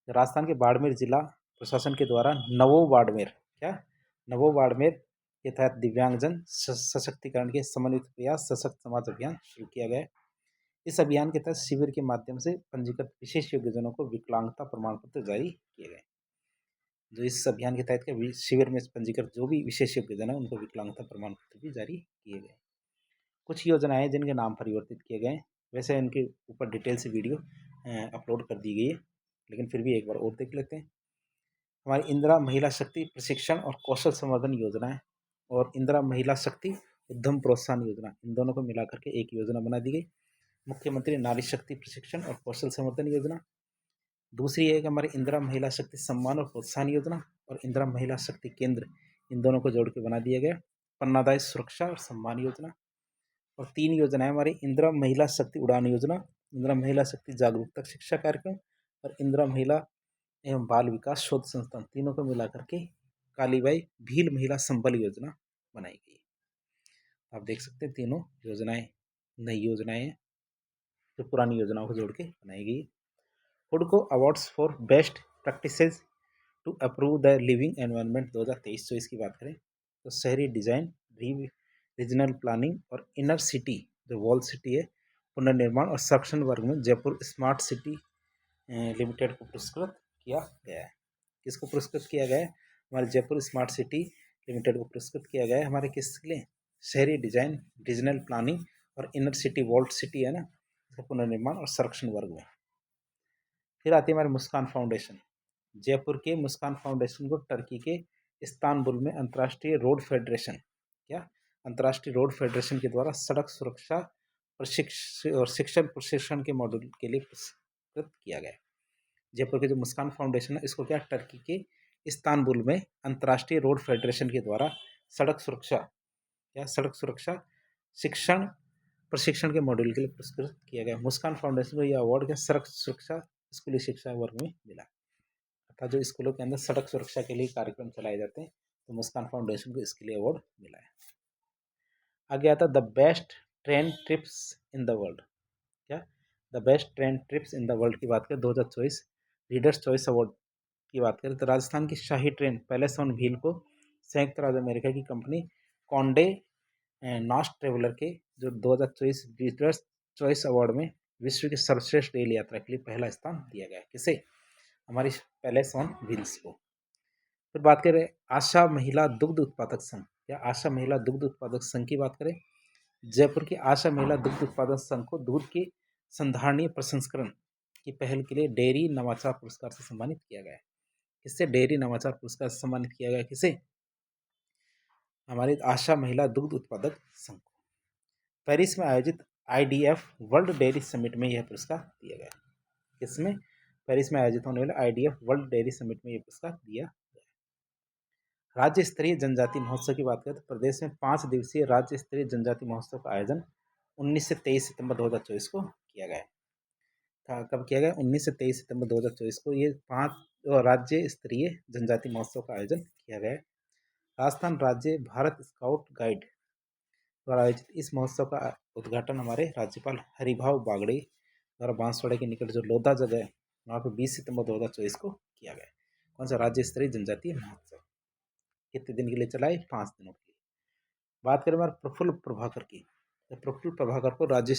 राजस्थान के बाड़मेर जिला प्रशासन के द्वारा नवो बाड़मेर, क्या नवो बाड़मेर के तहत दिव्यांगजन सशक्तिकरण के समन्वित प्रयास सशक्त समाज अभियान शुरू किया गया है। इस अभियान के तहत शिविर के माध्यम से पंजीकृत विशेष योग्यजनों को विकलांगता प्रमाण पत्र जारी किए गए। जो इस अभियान के तहत के शिविर में पंजीकृत जो भी विशेष योग्यजन है उनको विकलांगता प्रमाण पत्र भी जारी किए गए। कुछ योजनाएं जिनके नाम परिवर्तित किए गए, वैसे इनके ऊपर डिटेल से वीडियो अपलोड कर दी गई है, लेकिन फिर भी एक बार और देख लेते हैं। हमारी इंदिरा महिला शक्ति प्रशिक्षण और कौशल संवर्धन योजना है और इंदिरा महिला शक्ति उद्यम प्रोत्साहन योजना, इन दोनों को मिलाकर के एक योजना बना दी गई, मुख्यमंत्री नारी शक्ति प्रशिक्षण और कौशल संवर्धन योजना। दूसरी है कि हमारी इंदिरा महिला शक्ति सम्मान और प्रोत्साहन योजना और इंदिरा महिला शक्ति केंद्र, इन दोनों को जोड़ के बना दिया गया पन्नादायी सुरक्षा और सम्मान योजना। और 3 योजनाएं हमारी इंदिरा महिला शक्ति उड़ान योजना, इंदिरा महिला शक्ति जागरूकता शिक्षा कार्यक्रम और इंदिरा महिला एवं बाल विकास शोध संस्थान, तीनों को मिला करके कालीबाई भील महिला संबल योजना बनाई गई। आप देख सकते हैं तीनों योजनाएं नई योजनाएं हैं जो पुरानी योजनाओं को जोड़ के बनाई गई। हुडको awards for best practices to approve the living environment 2023-24 की बात करें तो शहरी डिजाइन, रीजनल प्लानिंग और इनर सिटी जो वॉल सिटी है पुनर्निर्माण और संरक्षण वर्ग में जयपुर स्मार्ट सिटी लिमिटेड को पुरस्कृत किया गया है। किसको पुरस्कृत किया गया है? हमारे जयपुर स्मार्ट सिटी लिमिटेड को पुरस्कृत किया गया है। हमारे किसके लिए? शहरी डिजाइन, रीजनल प्लानिंग और इनर सिटी वॉल्ट सिटी है ना, इसका पुनर्निर्माण और संरक्षण वर्ग में। फिर आती है हमारी मुस्कान फाउंडेशन। जयपुर के मुस्कान फाउंडेशन को टर्की के इस्तानबुल में अंतर्राष्ट्रीय रोड फेडरेशन, क्या अंतर्राष्ट्रीय रोड फेडरेशन के द्वारा सड़क सुरक्षा प्रशिक्षण और शिक्षण प्रशिक्षण के मॉड्यूल के लिए पुरस्कृत किया गया। जयपुर के जो मुस्कान फाउंडेशन है इसको क्या टर्की के इस्तानबुल में अंतर्राष्ट्रीय रोड फेडरेशन के द्वारा सड़क सुरक्षा, क्या सड़क सुरक्षा शिक्षण प्रशिक्षण के मॉड्यूल के लिए पुरस्कृत किया गया। मुस्कान फाउंडेशन को यह अवार्ड क्या सड़क सुरक्षा स्कूली शिक्षा वर्ग में मिला, अर्थात जो स्कूलों के अंदर सड़क सुरक्षा के लिए कार्यक्रम चलाए जाते हैं तो मुस्कान फाउंडेशन को इसके लिए अवार्ड मिला है। आगे आता the best train trips in the world, क्या the best train trips in the world की बात करें 2024 रीडर्स चॉइस अवार्ड की बात करें तो राजस्थान की शाही ट्रेन पैलेस ऑन व्हील को संयुक्त राज्य अमेरिका की कंपनी कॉन्डे नास्ट ट्रेवलर के जो 2024 रीडर्स चॉइस अवार्ड में विश्व की सर्वश्रेष्ठ रेल यात्रा के लिए पहला स्थान दिया गया। किसे? हमारी पैलेस ऑन व्हील्स को। फिर बात करें आशा महिला दुग्ध उत्पादक संघ, या आशा महिला दुग्ध उत्पादक संघ की बात करें, जयपुर की आशा महिला दुग्ध उत्पादक संघ को दूध के संधारणीय प्रसंस्करण की पहल के लिए डेयरी नवाचार पुरस्कार से सम्मानित किया गया है। किससे? डेयरी नवाचार पुरस्कार से सम्मानित किया गया। किसे? हमारी आशा महिला दुग्ध उत्पादक संघ को। पेरिस में आयोजित IDF वर्ल्ड डेयरी समिट में यह पुरस्कार दिया गया। किसमें? पेरिस में आयोजित होने वाले IDF वर्ल्ड डेयरी समिट में यह पुरस्कार दिया गया। राज्य स्तरीय जनजाति महोत्सव की बात करें तो प्रदेश में 5 दिवसीय राज्य स्तरीय जनजाति महोत्सव का आयोजन 19 से 23 सितंबर 2024 को किया गया था। कब किया गया? 19 से 23 सितंबर 2024 को ये 5 राज्य स्तरीय जनजाति महोत्सव का आयोजन किया गया। राजस्थान राज्य भारत स्काउट गाइड द्वारा आयोजित इस महोत्सव का उद्घाटन हमारे राज्यपाल हरिभाव बागड़े द्वारा बांसवाड़ा के निकट जो लोधा जगह है वहाँ पर 20 सितंबर 2024 को किया गया। कौन सा? राज्य स्तरीय जनजातीय महोत्सव। कितने दिन के लिए चला है? 5 दिनों के लिए। बात करें हमारे प्रफुल्ल प्रभाकर की, तो प्रफुल्ल प्रभाकर को राज्य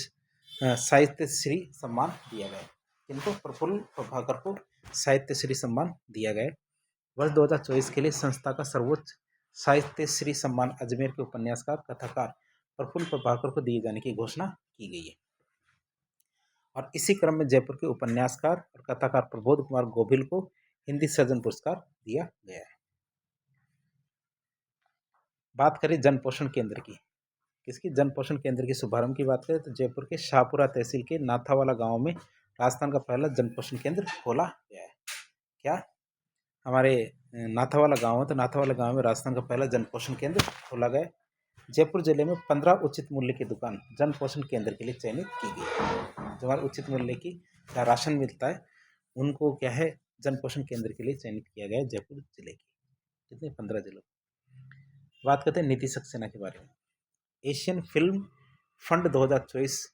साहित्य श्री सम्मान दिया गया। किनको? प्रफुल्ल प्रभाकर को साहित्य श्री सम्मान दिया गया। वर्ष 2024 के लिए संस्था का सर्वोच्च साहित्य श्री सम्मान अजमेर के उपन्यासकार कथाकार प्रफुल्ल प्रभाकर को दिए जाने की घोषणा की गई है। और इसी क्रम में जयपुर के उपन्यासकार और कथाकार प्रबोध कुमार गोभिल को हिंदी सृजन पुरस्कार दिया गया है। बात करें जन पोषण केंद्र की, किसकी? जन पोषण केंद्र की शुभारंभ की बात करें तो जयपुर के शाहपुरा तहसील के नाथावाला गांव में राजस्थान का पहला जन पोषण केंद्र खोला गया है। क्या? हमारे नाथावाला गांव है, तो नाथावाला गांव में राजस्थान का पहला जन पोषण केंद्र खोला गया। जयपुर जिले में 15 उचित मूल्य की दुकान जन पोषण केंद्र के लिए चयनित की गई। जो हमारे उचित मूल्य की क्या राशन मिलता है उनको क्या है? जन पोषण केंद्र के लिए चयनित किया गया है जयपुर जिले की। कितने? 15 जिलों। बात करते हैं निधि सक्सेना के बारे में। एशियन फिल्म फंड 2024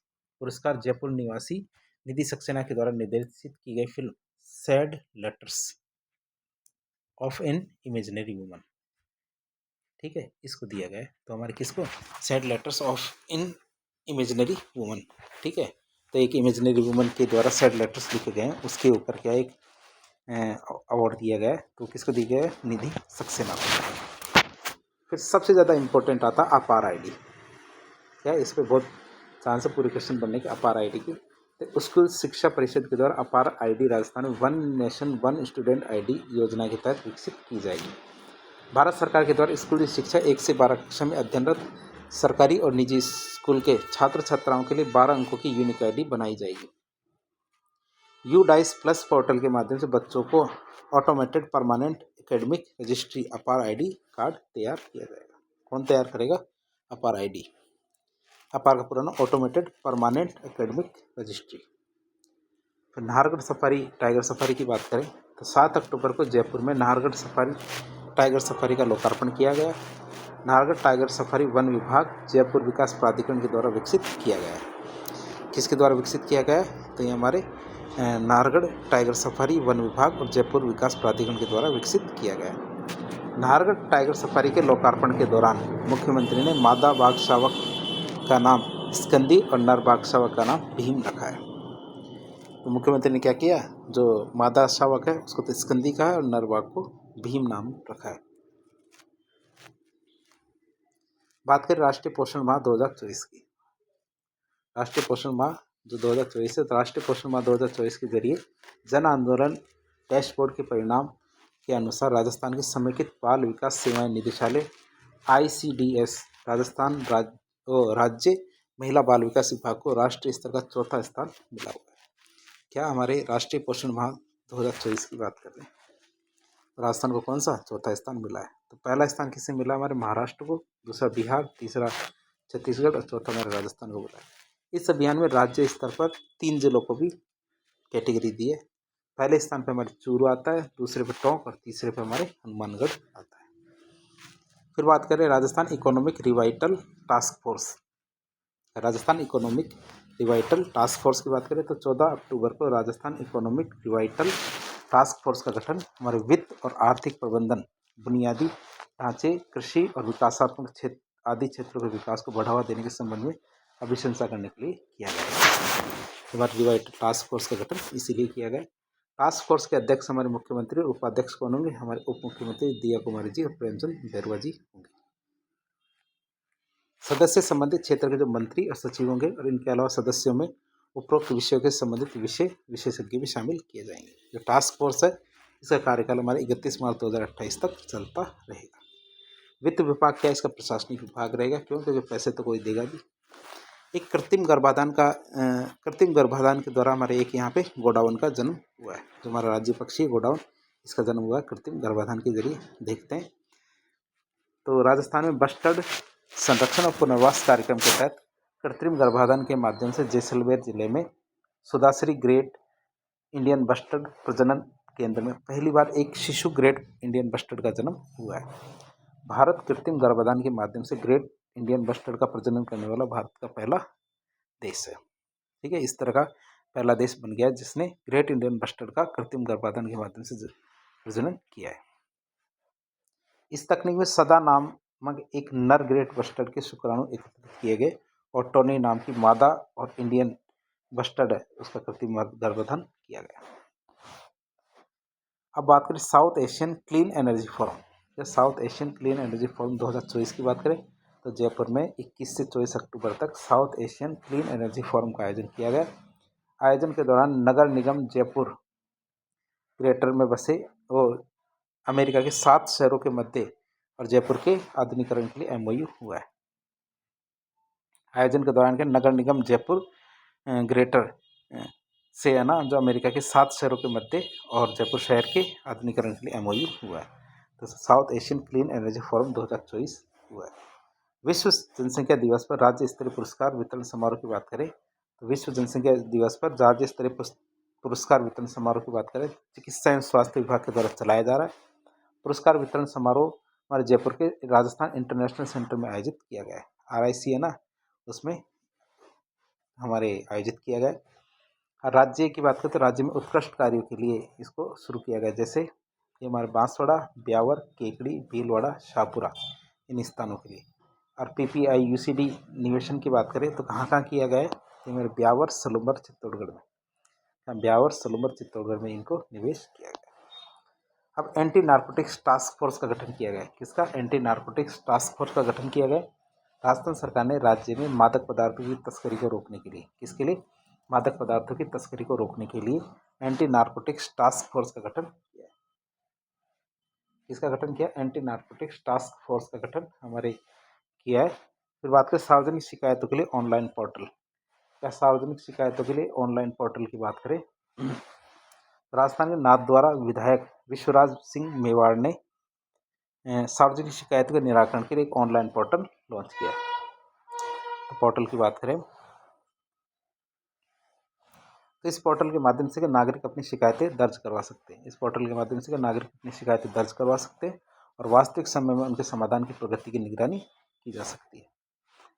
पुरस्कार जयपुर निवासी निधि सक्सेना के द्वारा निर्देशित की गई film sad letters of an imaginary woman, ठीक है, इसको दिया गया है। तो हमारे किसको? Sad letters of in imaginary woman, ठीक है। तो एक इमेजिनरी वुमन के द्वारा सैड लेटर्स लिखे गए हैं, उसके ऊपर क्या एक अवार्ड दिया गया है। तो किसको दिया गया है? निधि सक्सेना को। फिर सबसे ज़्यादा इम्पोर्टेंट आता अपार आईडी। क्या इस पर बहुत चांस है पूरे क्वेश्चन बनने के अपार आईडी की। तो स्कूल शिक्षा परिषद के द्वारा अपार आईडी राजस्थान में 1 नेशन 1 स्टूडेंट आईडी योजना के तहत विकसित की जाएगी। भारत सरकार के द्वारा स्कूली शिक्षा 1 से 12 कक्षा में अध्ययनरत सरकारी और निजी स्कूल के छात्र छात्राओं के लिए 12 अंकों की यूनिक आईडी बनाई जाएगी। UDICE+ पोर्टल के माध्यम से बच्चों को ऑटोमेटेड परमानेंट एकेडमिक रजिस्ट्री अपार आईडी कार्ड तैयार किया जाएगा। कौन तैयार करेगा? अपार आईडी। अपार का पूरा नाम ऑटोमेटेड परमानेंट एकेडमिक रजिस्ट्री। फिर नाहरगढ़ सफारी टाइगर सफारी की बात करें तो 7 अक्टूबर को जयपुर में नाहरगढ़ सफारी टाइगर सफारी का लोकार्पण किया गया। नाहरगढ़ टाइगर सफारी वन विभाग जयपुर विकास प्राधिकरण के द्वारा विकसित किया गया है। किसके द्वारा विकसित किया गया है? तो ये हमारे नाहरगढ़ टाइगर सफारी वन विभाग और जयपुर विकास प्राधिकरण के द्वारा विकसित किया गया है। नाहरगढ़ टाइगर सफारी के लोकार्पण के दौरान मुख्यमंत्री ने मादा बाघ शावक का नाम स्कंदी और नर बाघ शावक का नाम भीम रखा है। तो मुख्यमंत्री ने क्या किया? जो मादा शावक है उसको तो स्कंदी कहा है और नर बाघ को भीम नाम रखा है। बात करें राष्ट्रीय पोषण माह 2024 की। राष्ट्रीय पोषण माह जो 2024 है, तो राष्ट्रीय पोषण माह 2024 के जरिए जन आंदोलन डैशबोर्ड के परिणाम के अनुसार राजस्थान के समेकित बाल विकास सेवाएं निदेशालय ICDS राजस्थान राज्य महिला बाल विकास विभाग को राष्ट्रीय स्तर का 4था स्थान मिला हुआ है। क्या? हमारे राष्ट्रीय पोषण माह 2024 की बात कर रहे हैं, राजस्थान को कौन सा 4था स्थान मिला है? तो पहला स्थान किसे मिला? हमारे महाराष्ट्र को, दूसरा बिहार, तीसरा छत्तीसगढ़ और चौथा हमारे राजस्थान को मिला है। इस अभियान में राज्य स्तर पर 3 जिलों को भी कैटेगरी दी है। पहले स्थान पर हमारे चूरू आता है, दूसरे पर टोंक और तीसरे पर हमारे हनुमानगढ़ आता है। फिर बात करें Rajasthan economic Revital task force. Rajasthan economic Revital task force की बात करें तो 14 अक्टूबर को Rajasthan economic Revital task force का गठन हमारे वित्त और आर्थिक प्रबंधन, बुनियादी ढांचे, कृषि और विकासात्मक क्षेत्र आदि क्षेत्रों के विकास को बढ़ावा देने के संबंध में अभिशंसा करने के लिए किया गया। हमारे रिवाइटल टास्क फोर्स का गठन इसीलिए किया गया। टास्क फोर्स के अध्यक्ष हमारे मुख्यमंत्री और उपाध्यक्ष कौन होंगे? हमारे उप मुख्यमंत्री दिया कुमारी जी और प्रेमचंद बैरवा जी होंगे। सदस्य संबंधित क्षेत्र के जो मंत्री और सचिव होंगे और इनके अलावा सदस्यों में उपरोक्त विषयों के संबंधित विषय विशेषज्ञ भी शामिल किए जाएंगे। जो टास्क फोर्स है इसका कार्यकाल हमारे 31 मार्च 2028 तक चलता रहेगा। वित्त विभाग क्या इसका प्रशासनिक विभाग रहेगा, क्यों, क्योंकि पैसे तो कोई देगा भी। एक कृत्रिम गर्भाधान के द्वारा हमारे एक यहाँ पे गोडाउन का जन्म हुआ है, जो हमारा राज्य पक्षी है गोडाउन, इसका जन्म हुआ है कृत्रिम गर्भाधान के जरिए। देखते हैं तो राजस्थान में बस्टर्ड संरक्षण और पुनर्वास कार्यक्रम के तहत कृत्रिम गर्भाधान के माध्यम से जैसलमेर जिले में सुदाश्री ग्रेट इंडियन बस्टर्ड प्रजनन केंद्र में पहली बार एक शिशु ग्रेट इंडियन बस्टर्ड का जन्म हुआ है। भारत कृत्रिम गर्भाधान के माध्यम से ग्रेट इंडियन बस्टर्ड का प्रजनन करने वाला भारत का पहला देश है। ठीक है, इस तरह का पहला देश बन गया जिसने ग्रेट इंडियन बस्टर्ड का कृत्रिम गर्भाधान के माध्यम से प्रजनन किया है। इस तकनीक में सदा नामक एक नर ग्रेट बस्टर्ड के शुक्राणु एकत्रित किए गए और टोनी नाम की मादा और इंडियन बस्टर्ड है उसका कृत्रिम गर्भाधान किया गया। अब बात करें South Asian clean energy forum. या South Asian clean energy forum 2024 की बात करें तो जयपुर में 21 से 24 अक्टूबर तक south Asian clean energy forum का आयोजन किया गया। आयोजन के दौरान नगर निगम जयपुर ग्रेटर में बसे और अमेरिका के 7 शहरों के मध्य और जयपुर के आधुनिकीकरण के लिए एमओयू हुआ है। आयोजन के दौरान के नगर निगम जयपुर ग्रेटर से है ना, जो अमेरिका के 7 शहरों के मध्य और जयपुर शहर के आधुनिकीकरण के लिए एमओयू हुआ है। तो south Asian clean energy forum 2024 हुआ है। विश्व जनसंख्या दिवस पर राज्य स्तरीय पुरस्कार वितरण समारोह की बात करें तो विश्व जनसंख्या दिवस पर राज्य स्तरीय पुरस्कार वितरण समारोह की बात करें चिकित्सा एवं स्वास्थ्य विभाग के द्वारा चलाया जा रहा है। पुरस्कार वितरण समारोह हमारे जयपुर के राजस्थान इंटरनेशनल सेंटर में आयोजित किया गया है। RIC है ना, उसमें हमारे आयोजित किया गया। राज्य की बात करें तो राज्य में उत्कृष्ट कार्यों के लिए इसको शुरू किया गया, जैसे ये हमारे बांसवाड़ा, ब्यावर, केकड़ी, भीलवाड़ा, शाहपुरा इन स्थानों के लिए। और PPI UCD निवेशन की बात करें तो कहाँ किया गया है, ये मेरे ब्यावर, सलूमर, चित्तौड़गढ़ में, ब्यावर, सलूमर, चित्तौड़गढ़ में इनको निवेश किया गया। अब एंटी नारकोटिक्स टास्क फोर्स का गठन किया गया। किसका? एंटी नारकोटिक्स टास्क फोर्स का गठन किया गया। राजस्थान सरकार ने राज्य में मादक पदार्थों की तस्करी को रोकने के लिए, किसके लिए? मादक पदार्थों की तस्करी को रोकने के लिए एंटी नारकोटिक्स टास्क फोर्स का गठन किया है। किसका गठन किया? एंटी नारकोटिक्स टास्क फोर्स का गठन हमारे किया है। फिर बात करें सार्वजनिक शिकायतों के लिए ऑनलाइन पोर्टल। क्या सार्वजनिक शिकायतों के लिए ऑनलाइन पोर्टल की बात करें, राजस्थान के नाथद्वारा विधायक विश्वराज सिंह मेवाड़ ने सार्वजनिक शिकायतों के निराकरण के लिए एक ऑनलाइन पोर्टल लॉन्च किया। तो पोर्टल की बात करें तो इस पोर्टल के माध्यम से नागरिक अपनी शिकायतें दर्ज करवा सकते हैं। इस पोर्टल के माध्यम से नागरिक अपनी शिकायतें दर्ज करवा सकते हैं और वास्तविक समय में उनके समाधान की प्रगति की निगरानी की जा सकती है।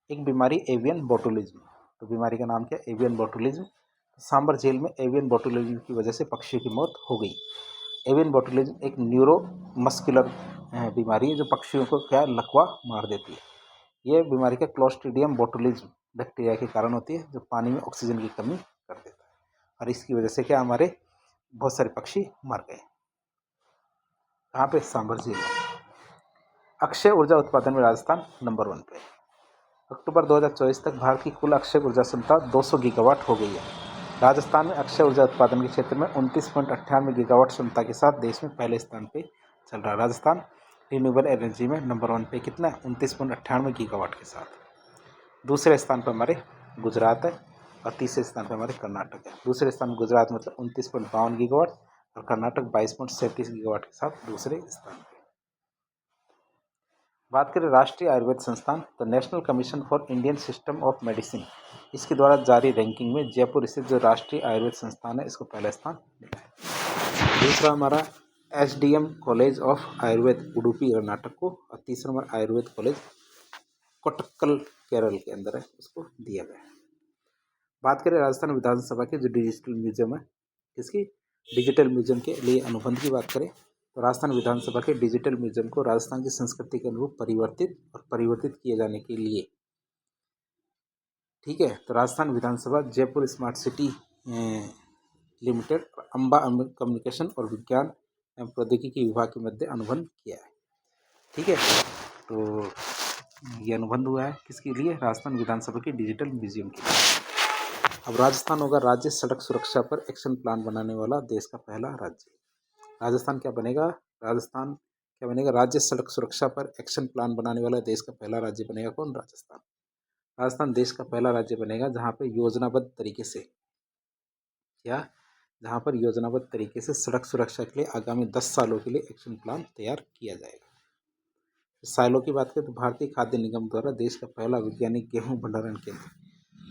एक बीमारी एवियन बोटुलिज्म। तो बीमारी का नाम क्या? Avian botulism. सांबर झील में एवियन बोटुलिज्म की वजह से पक्षियों की मौत हो गई। एवियन बोटुलिज्म एक न्यूरोमस्कुलर बीमारी है जो पक्षियों को क्या लकवा मार देती है। यह बीमारी का क्लोस्ट्रीडियम बोटुलिज्म बैक्टीरिया के कारण होती है जो पानी में ऑक्सीजन की कमी कर देता है और इसकी वजह से क्या हमारे बहुत सारे पक्षी मर गए। कहाँ पे? सांबर झील में। अक्षय ऊर्जा उत्पादन में राजस्थान नंबर 1 पे। अक्टूबर 2024 तक भारत की कुल अक्षय ऊर्जा क्षमता 200 गीगावाट हो गई है। राजस्थान में अक्षय ऊर्जा उत्पादन के क्षेत्र में 29.98 गीगावाट क्षमता के साथ देश में पहले स्थान पे चल रहा है। राजस्थान रिन्यूएबल एनर्जी में नंबर 1 पे कितना? 29.98 गीगावाट के साथ। दूसरे स्थान पर हमारे गुजरात है और तीसरे स्थान पर हमारे कर्नाटक है। दूसरे स्थान गुजरात मतलब 29.52 गीगावाट और कर्नाटक 22.37 गीगावाट के साथ दूसरे स्थान पर। बात करें राष्ट्रीय आयुर्वेद संस्थान तो national commission for Indian system of medicine इसके द्वारा जारी रैंकिंग में जयपुर स्थित जो राष्ट्रीय आयुर्वेद संस्थान है इसको पहला स्थान मिला है। दूसरा हमारा SDM college of Ayurveda Udupi Karnataka को और तीसरा हमारा आयुर्वेद कॉलेज कोटक्कल केरल के अंदर है, उसको दिया गया है। बात करें राजस्थान विधानसभा के जो डिजिटल म्यूजियम है, इसकी डिजिटल म्यूजियम के लिए अनुबंध की बात करें तो राजस्थान विधानसभा के डिजिटल म्यूजियम को राजस्थान की संस्कृति के अनुरूप परिवर्तित किए जाने के लिए, ठीक है, तो राजस्थान विधानसभा Jaipur smart city limited Amba communication और विज्ञान एवं प्रौद्योगिकी विभाग के मध्य अनुबंध किया है। ठीक है, तो ये अनुबंध हुआ है किसके लिए? राजस्थान विधानसभा की डिजिटल म्यूजियम के लिए। अब राजस्थान होगा राज्य सड़क सुरक्षा पर एक्शन प्लान बनाने वाला देश का पहला राज्य। राजस्थान क्या बनेगा? राजस्थान क्या बनेगा? राज्य सड़क सुरक्षा पर एक्शन प्लान बनाने वाला देश का पहला राज्य बनेगा कौन? राजस्थान। राजस्थान देश का पहला राज्य बनेगा जहाँ पे योजनाबद्ध तरीके से क्या जहाँ पर योजनाबद्ध तरीके से सड़क सुरक्षा के लिए आगामी 10 सालों के लिए एक्शन प्लान तैयार किया जाएगा। साइलो की बात करें तो भारतीय खाद्य निगम द्वारा देश का पहला वैज्ञानिक गेहूं भंडारण केंद्र,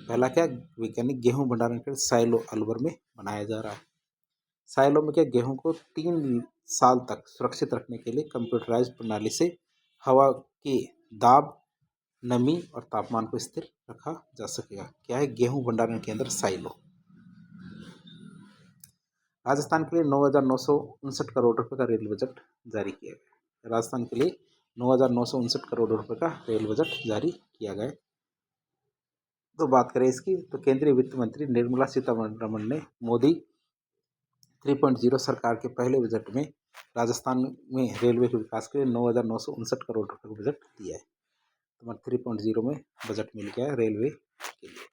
पहला क्या वैज्ञानिक गेहूं भंडारण केंद्र साइलो अलवर में बनाया जा रहा है। साइलो में क्या गेहूं को 3 साल तक सुरक्षित रखने के लिए कंप्यूटराइज्ड प्रणाली से हवा के दाब, नमी और तापमान को स्थिर रखा जा सकेगा। क्या है? गेहूं भंडारण केंद्र साइलो। राजस्थान के लिए 9,959 करोड़ रुपए का रेल बजट जारी किया गया। राजस्थान के लिए 9,959 करोड़ रुपए का रेल बजट जारी किया गया। तो बात करें इसकी तो केंद्रीय वित्त मंत्री निर्मला सीतारमण ने मोदी 3.0 सरकार के पहले बजट में राजस्थान में रेलवे के विकास के लिए 9,959 करोड़ रुपए का बजट दिया है। तो 3.0 में बजट मिल गया है रेलवे के लिए।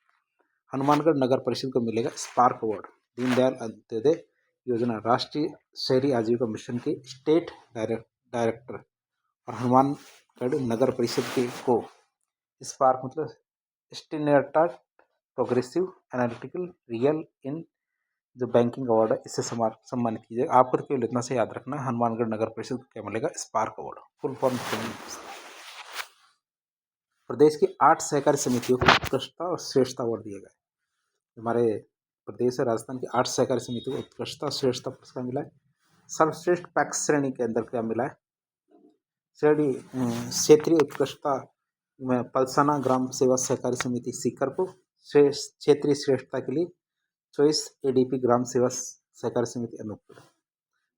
हनुमानगढ़ नगर परिषद को मिलेगा स्पार्क अवार्ड। दीनदयाल अंत्योदय योजना राष्ट्रीय शहरी आजीविका मिशन के स्टेट डायरेक्टर और हनुमानगढ़ नगर परिषद के को स्पार्क मतलब स्टेनर्टाट प्रोग्रेसिव एनालिटिकल रियल इन जो बैंकिंग अवार्ड है इससे सम्मानित कीजिएगा। आपको केवल इतना से याद रखना, हनुमानगढ़ नगर परिषद को क्या मिलेगा? Spark award. फुल फॉर्म प्रदेश की 8 सहकारी समितियों को उत्कृष्टता और श्रेष्ठता अवार्ड दिया गया। हमारे प्रदेश है राजस्थान की 8 सहकारी समितियों को उत्कृष्टता श्रेष्ठता पुरस्कार मिला है। सर्वश्रेष्ठ पैक्स श्रेणी के अंदर क्या मिला है? श्रेणी क्षेत्रीय उत्कृष्टता में पलसाना ग्राम सेवा सहकारी समिति सीकर को क्षेत्रीय श्रेष्ठता के लिए चॉइस एडीपी ग्राम सेवा सहकारी समिति अनूपपुर।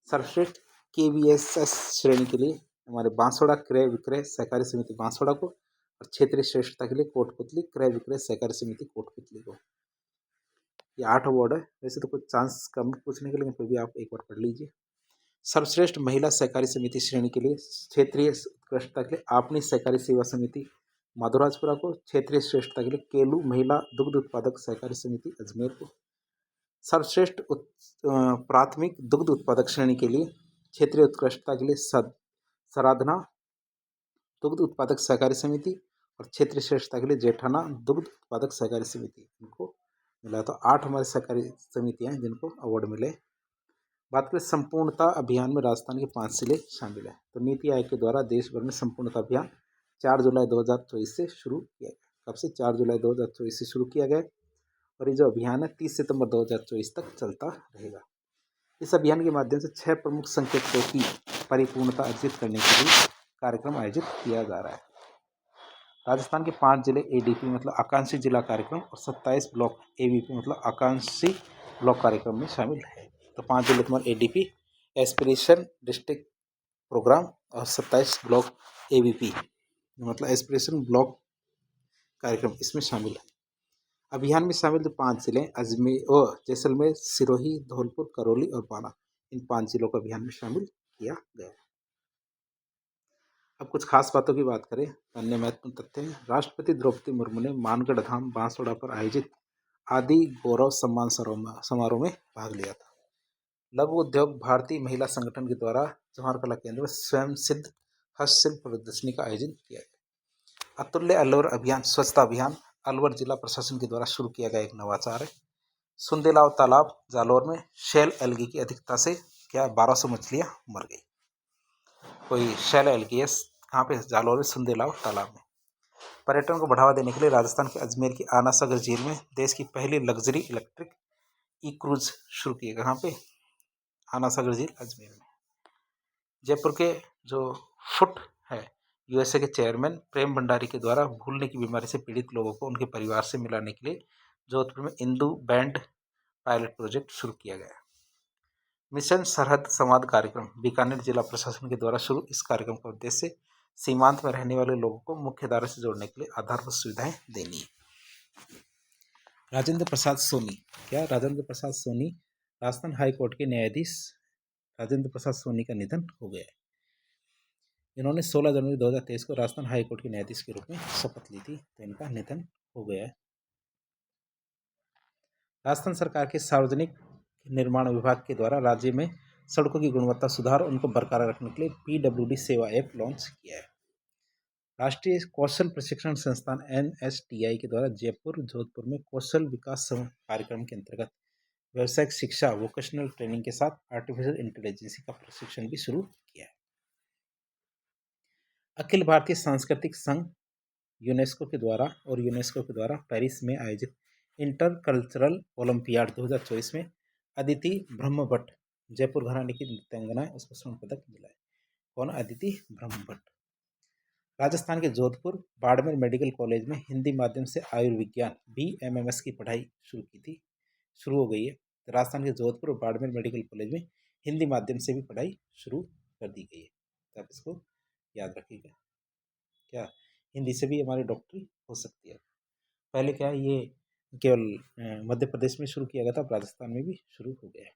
सर्वश्रेष्ठ केवीएसएस श्रेणी के लिए हमारे बांसवाड़ा क्रय विक्रय सहकारी समिति बांसवाड़ा को और क्षेत्रीय श्रेष्ठता के लिए कोटपुतली क्रय विक्रय सहकारी समिति कोटपुतली को। ये 8 अवार्ड है। वैसे तो कुछ चांस कम पूछने के लिए, फिर भी आप एक बार पढ़ लीजिए। सर्वश्रेष्ठ महिला सहकारी समिति श्रेणी के लिए क्षेत्रीय उत्कृष्टता के लिए आपनी सहकारी सेवा समिति माधोराजपुरा को, क्षेत्रीय श्रेष्ठता के लिए केलू महिला दुग्ध उत्पादक सहकारी समिति अजमेर को। सर्वश्रेष्ठ प्राथमिक दुग्ध उत्पादक श्रेणी के लिए क्षेत्रीय उत्कृष्टता के लिए सराधना दुग्ध उत्पादक सहकारी समिति और क्षेत्रीय श्रेष्ठता के लिए जेठाना दुग्ध उत्पादक सहकारी समिति इनको मिला। तो 8 हमारे सहकारी समितियां हैं जिनको अवार्ड मिले। बात करें संपूर्णता अभियान में राजस्थान के 5 जिले शामिल हैं। तो नीति आयोग के द्वारा देश भर में संपूर्णता अभियान 4 जुलाई 2024 से शुरू किया गया। कब से? 4 जुलाई 2024 से शुरू किया गया और ये जो अभियान है 30 सितंबर 2024 तक चलता रहेगा। इस अभियान के माध्यम से 6 प्रमुख संकेतकों की परिपूर्णता अर्जित करने के लिए कार्यक्रम आयोजित किया जा रहा है। राजस्थान के 5 जिले एडीपी मतलब आकांक्षी जिला कार्यक्रम और 27 ब्लॉक एबीपी मतलब आकांक्षी ब्लॉक कार्यक्रम में शामिल है। तो 5 जिले तुम्हारे एडीपी एस्पिरेशन डिस्ट्रिक्ट प्रोग्राम और 27 ब्लॉक एबीपी मतलब एस्पिरेशन ब्लॉक कार्यक्रम इसमें शामिल है। अभियान में शामिल जो 5 जिले अजमेर और जैसलमेर, सिरोही, धौलपुर, करौली और बाना, इन 5 जिलों को अभियान में शामिल किया गया। अब कुछ खास बातों की बात करें, अन्य महत्वपूर्ण तथ्य हैं। राष्ट्रपति द्रौपदी मुर्मू ने मानगढ़ धाम बांसवाड़ा पर आयोजित आदि गौरव सम्मान समारोह में भाग लिया था। लघु उद्योग भारतीय महिला संगठन के द्वारा जवाहर कला केंद्र में स्वयं सिद्ध हस्तशिल्प प्रदर्शनी का आयोजन किया गया। अतुल्य अलवर अभियान स्वच्छता अभियान अलवर जिला प्रशासन के द्वारा शुरू किया गया एक नवाचार है। सुंदेलाव तालाब जालौर में शेल एल्गी की अधिकता से क्या 1200 मछलियां मर गई। कोई शेल एल्गी है कहाँ पे? जालौर में सुंदेलाव तालाब में। पर्यटन को बढ़ावा देने के लिए राजस्थान के अजमेर की आना सागर झील में देश की पहली लग्जरी इलेक्ट्रिक ई क्रूज शुरू की है। कहाँ पे? आना सागर झील अजमेर में। जयपुर के जो फुट है यूएसए के चेयरमैन प्रेम भंडारी के द्वारा भूलने की बीमारी से पीड़ित लोगों को उनके परिवार से मिलाने के लिए जोधपुर में इंदू बैंड पायलट प्रोजेक्ट शुरू किया गया। मिशन सरहद संवाद कार्यक्रम बीकानेर जिला प्रशासन के द्वारा शुरू। इस कार्यक्रम का उद्देश्य सीमांत में रहने वाले लोगों को मुख्य धारा से जोड़ने के लिए आधारभूत सुविधाएं देनी है। राजेंद्र प्रसाद सोनी क्या? राजेंद्र प्रसाद सोनी राजस्थान हाई कोर्ट के न्यायाधीश राजेंद्र प्रसाद सोनी का निधन हो गया है। इन्होंने 16 जनवरी 2023 को राजस्थान हाई कोर्ट के न्यायाधीश के रूप में शपथ ली थी, तो इनका निधन हो गया है। राजस्थान सरकार के सार्वजनिक निर्माण विभाग के द्वारा राज्य में सड़कों की गुणवत्ता सुधार और उनको बरकरार रखने के लिए PWD सेवा ऐप लॉन्च किया है। राष्ट्रीय कौशल प्रशिक्षण संस्थान NSTI के द्वारा जयपुर जोधपुर में कौशल विकास कार्यक्रम के अंतर्गत व्यावसायिक शिक्षा वोकेशनल ट्रेनिंग के साथ आर्टिफिशियल इंटेलिजेंस का प्रशिक्षण भी शुरू किया है। अखिल भारतीय सांस्कृतिक संघ यूनेस्को के द्वारा पेरिस में आयोजित इंटर कल्चरल ओलंपियाड 2024 में अदिति ब्रह्मभट्ट जयपुर घराने की नृत्यांगना है, उसको स्वर्ण पदक मिला है। कौन? अदिति ब्रह्मभट्ट। राजस्थान के जोधपुर बाड़मेर मेडिकल कॉलेज में हिंदी माध्यम से आयुर्विज्ञान BMMS की पढ़ाई शुरू हो गई है। तो राजस्थान के जोधपुर और बाड़मेर मेडिकल कॉलेज में हिंदी माध्यम से भी पढ़ाई शुरू कर दी गई है, तो आप इसको याद रखिएगा। क्या हिंदी से भी हमारी डॉक्टरी हो सकती है। पहले क्या है, ये केवल मध्य प्रदेश में शुरू किया गया था, अब राजस्थान में भी शुरू हो गया है।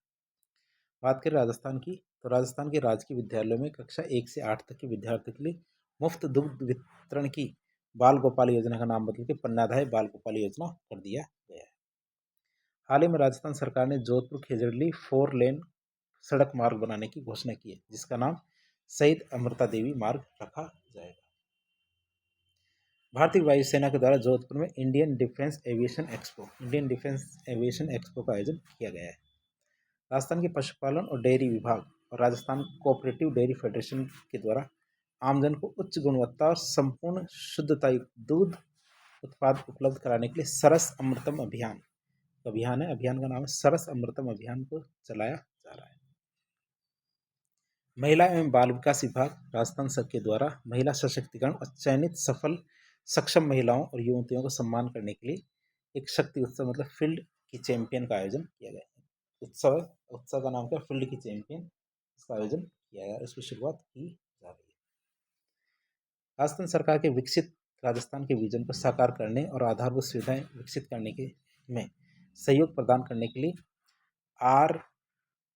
बात करें राजस्थान की, तो राजस्थान के राजकीय विद्यालयों में कक्षा 1 से 8 तक के विद्यार्थियों के लिए मुफ्त दुग्ध वितरण की बाल गोपाल योजना का नाम बदल के पन्नाधाय बाल गोपाल योजना कर दिया गया है। हाल ही में राजस्थान सरकार ने जोधपुर खेजड़ली 4 लेन सड़क मार्ग बनाने की घोषणा की है, जिसका नाम शहीद अमृता देवी मार्ग रखा जाएगा। भारतीय वायुसेना के द्वारा जोधपुर में इंडियन डिफेंस एविएशन एक्सपो का आयोजन किया गया है। राजस्थान के पशुपालन और डेयरी विभाग और राजस्थान कोऑपरेटिव डेयरी फेडरेशन के द्वारा आमजन को उच्च गुणवत्ता और संपूर्ण शुद्धता युक्त दूध उत्पाद उपलब्ध कराने के लिए सरस अमृतम अभियान का नाम है सरस अमृतम अभियान को चलाया जा रहा है। महिला एवं बाल विकास विभाग राजस्थान सरकार के द्वारा महिला सशक्तिकरण और चयनित सफल सक्षम महिलाओं और युवतियों को सम्मान करने के लिए एक शक्ति उत्सव मतलब फील्ड की चैंपियन का आयोजन किया गया है। उत्सव का नाम क्या? फील्ड की चैंपियन, इसका आयोजन किया गया, इसकी शुरुआत की जा रही है। राजस्थान सरकार के विकसित राजस्थान के विजन को साकार करने और आधारभूत सुविधाएं विकसित करने के में सहयोग प्रदान करने के लिए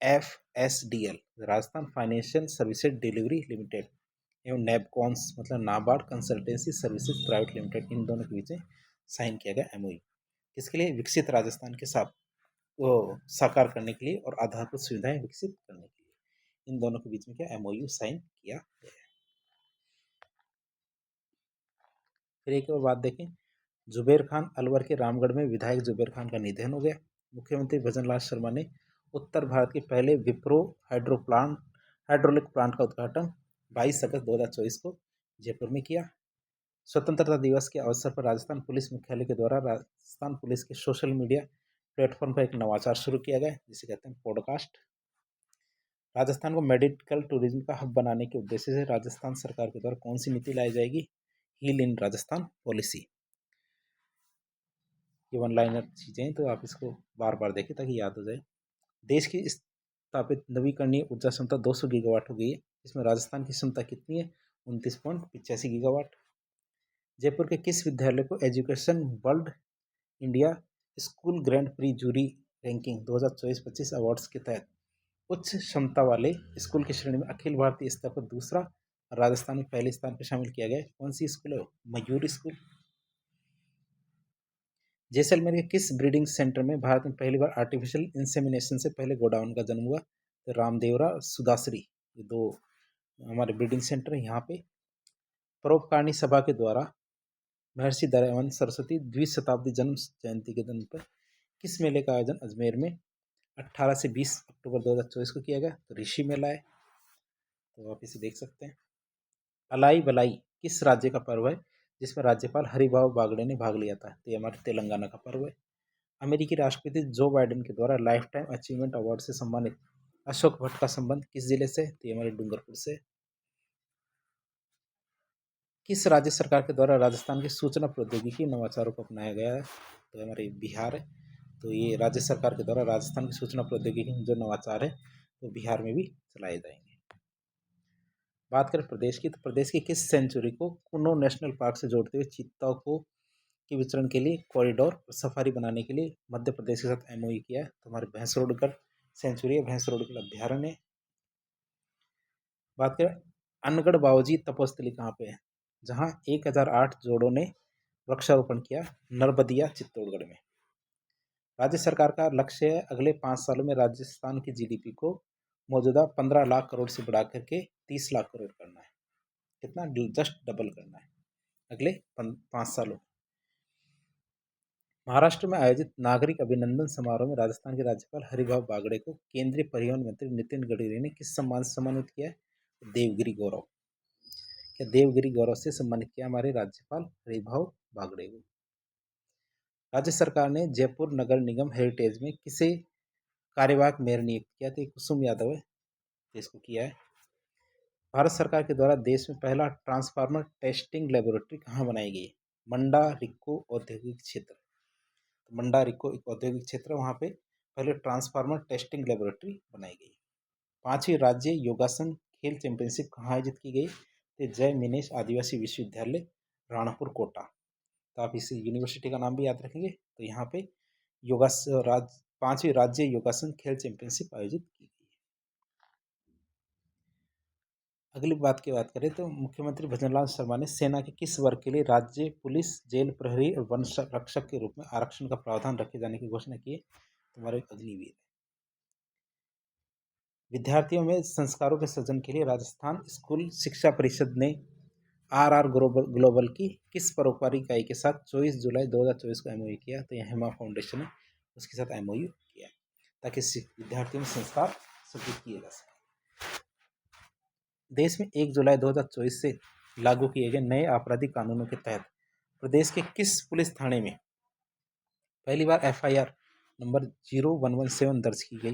RFSDL Rajasthan financial services delivery limited एवं नैबकॉन्स मतलब NABARD consultancy services private limited, इन दोनों के बीच साइन किया गया MOU। किसके लिए? विकसित राजस्थान के साथ वो साकार करने के लिए और आधारभूत सुविधाएं विकसित करने के लिए इन दोनों के बीच में क्या MOU साइन किया गया है। फिर एक और बात देखें, जुबेर खान अलवर के रामगढ़ में विधायक जुबेर खान का निधन हो गया। मुख्यमंत्री भजनलाल शर्मा ने उत्तर भारत के पहले विप्रो हाइड्रोलिक प्लांट का उद्घाटन 22 अगस्त 2024 को जयपुर में किया। स्वतंत्रता दिवस के अवसर पर राजस्थान पुलिस मुख्यालय के द्वारा राजस्थान पुलिस के सोशल मीडिया प्लेटफॉर्म पर एक नवाचार शुरू किया गया, जिसे कहते हैं पॉडकास्ट। राजस्थान को मेडिकल टूरिज्म का हब बनाने के उद्देश्य से राजस्थान सरकार के द्वारा कौन सी नीति लाई जाएगी? Heal in Rajasthan policy. ये वन लाइनर चीज़ें, तो आप इसको बार बार देखें ताकि याद हो जाए। देश की स्थापित नवीकरणीय ऊर्जा क्षमता 200 गीगावाट हो गई है। इसमें राजस्थान की क्षमता कितनी है? 29.85 गीगावाट। जयपुर के किस विद्यालय को education world India school grand pre jury ranking 2024-25 awards के तहत उच्च क्षमता वाले स्कूल की श्रेणी में अखिल भारतीय स्तर पर दूसरा और राजस्थान में पहले स्थान पर शामिल किया गया? कौन सी स्कूल है? मयूर स्कूल। जैसलमेर के किस ब्रीडिंग सेंटर में भारत में पहली बार आर्टिफिशियल इंसेमिनेशन से पहले गोडाउन का जन्म हुआ? तो रामदेवरा सुदासरी, ये 2 हमारे ब्रीडिंग सेंटर है यहाँ पे। परोपकारिणी सभा के द्वारा महर्षि दयानंद सरस्वती द्विशताब्दी जन्म जयंती के दिन पर किस मेले का आयोजन अजमेर में 18 से 20 अक्टूबर 2024 को किया गया? तो ऋषि मेला है, तो आप इसे देख सकते हैं। अलाई बलाई किस राज्य का पर्व है जिसमें राज्यपाल हरिभाऊ बागड़े ने भाग लिया था? तो ये हमारे तेलंगाना का पर्व है। अमेरिकी राष्ट्रपति जो बाइडेन के द्वारा लाइफ टाइम अचीवमेंट अवार्ड से सम्मानित अशोक भट्ट का संबंध किस जिले से? तो ये हमारे डूंगरपुर से। किस राज्य सरकार के द्वारा राजस्थान की सूचना प्रौद्योगिकी नवाचारों को अपनाया गया है? तो हमारे बिहार है। तो ये राज्य सरकार के द्वारा राजस्थान की सूचना प्रौद्योगिकी जो नवाचार है वो बिहार में भी चलाए जाएंगे। बात करें प्रदेश की, तो प्रदेश की किस सेंचुरी को कुनो नेशनल पार्क से जोड़ते हुए चीताओं को के विचरण के लिए कॉरिडोर और सफारी बनाने के लिए मध्य प्रदेश के साथ MOU किया है? तो हमारे भैंसरोडगढ़ सेंचुरी है, भैंसरोडगढ़ अभ्यारण्य है। बात करें अनगढ़ बावजी तपोस्थली कहाँ पे है? जहाँ 1008 जोड़ों ने वृक्षारोपण किया, नरबदिया चित्तौड़गढ़ में। राज्य सरकार का लक्ष्य है अगले 5 सालों में राजस्थान की GDP को मौजूदा 15 लाख करोड़ से बढ़ा करके 30 लाख करोड़ करना है। कितना? जस्ट डबल करना है अगले 5 सालों। महाराष्ट्र में आयोजित नागरिक अभिनंदन समारोह में राजस्थान के राज्यपाल हरिभाऊ बागड़े को केंद्रीय परिवहन मंत्री नितिन गडकरी ने किस सम्मान से सम्मानित किया है? देवगिरी गौरव। क्या देवगिरी गौरव से सम्मानित किया हमारे राज्यपाल हरिभाऊ बागड़े को। राज्य सरकार ने जयपुर नगर निगम हेरिटेज में किसे कार्यवाहक मेयर नियुक्त किया? तो कुसुम यादव है, इसको किया है। भारत सरकार के द्वारा देश में पहला ट्रांसफार्मर टेस्टिंग लेबोरेटरी कहाँ बनाई गई? मंडा रिक्को औद्योगिक क्षेत्र। तो मंडा रिक्को एक औद्योगिक क्षेत्र है, वहाँ पे पहले ट्रांसफार्मर टेस्टिंग लेबोरेटरी बनाई गई। 5वीं राज्य योगासन खेल चैंपियनशिप कहाँ आयोजित की गई? तो जय मिनेश आदिवासी विश्वविद्यालय राणपुर कोटा। तो आप इस यूनिवर्सिटी का नाम भी याद रखेंगे। तो यहाँ पे 5वीं राज्य योगासन खेल चैंपियनशिप आयोजित की गई। अगली बात की बात करें तो मुख्यमंत्री भजनलाल शर्मा ने सेना के किस वर्ग के लिए राज्य पुलिस, जेल प्रहरी और वन रक्षक के रूप में आरक्षण का प्रावधान रखे जाने की घोषणा की है? तुम्हारे अग्निवीर। विद्यार्थियों में संस्कारों के सृजन के लिए राजस्थान स्कूल शिक्षा परिषद ने आर ग्लोबल की किस परोपकारी इकाई के साथ 24 जुलाई 2024 को एमओयू किया? तो यह हेमा फाउंडेशन है, उसके साथ एमओयू किया ताकि विद्यार्थियों में संस्कार सृजित किए जा सके। देश में 1 जुलाई 2024 से लागू किए गए नए आपराधिक कानूनों के तहत प्रदेश के किस पुलिस थाने में पहली बार एफआईआर नंबर 0117 दर्ज की गई?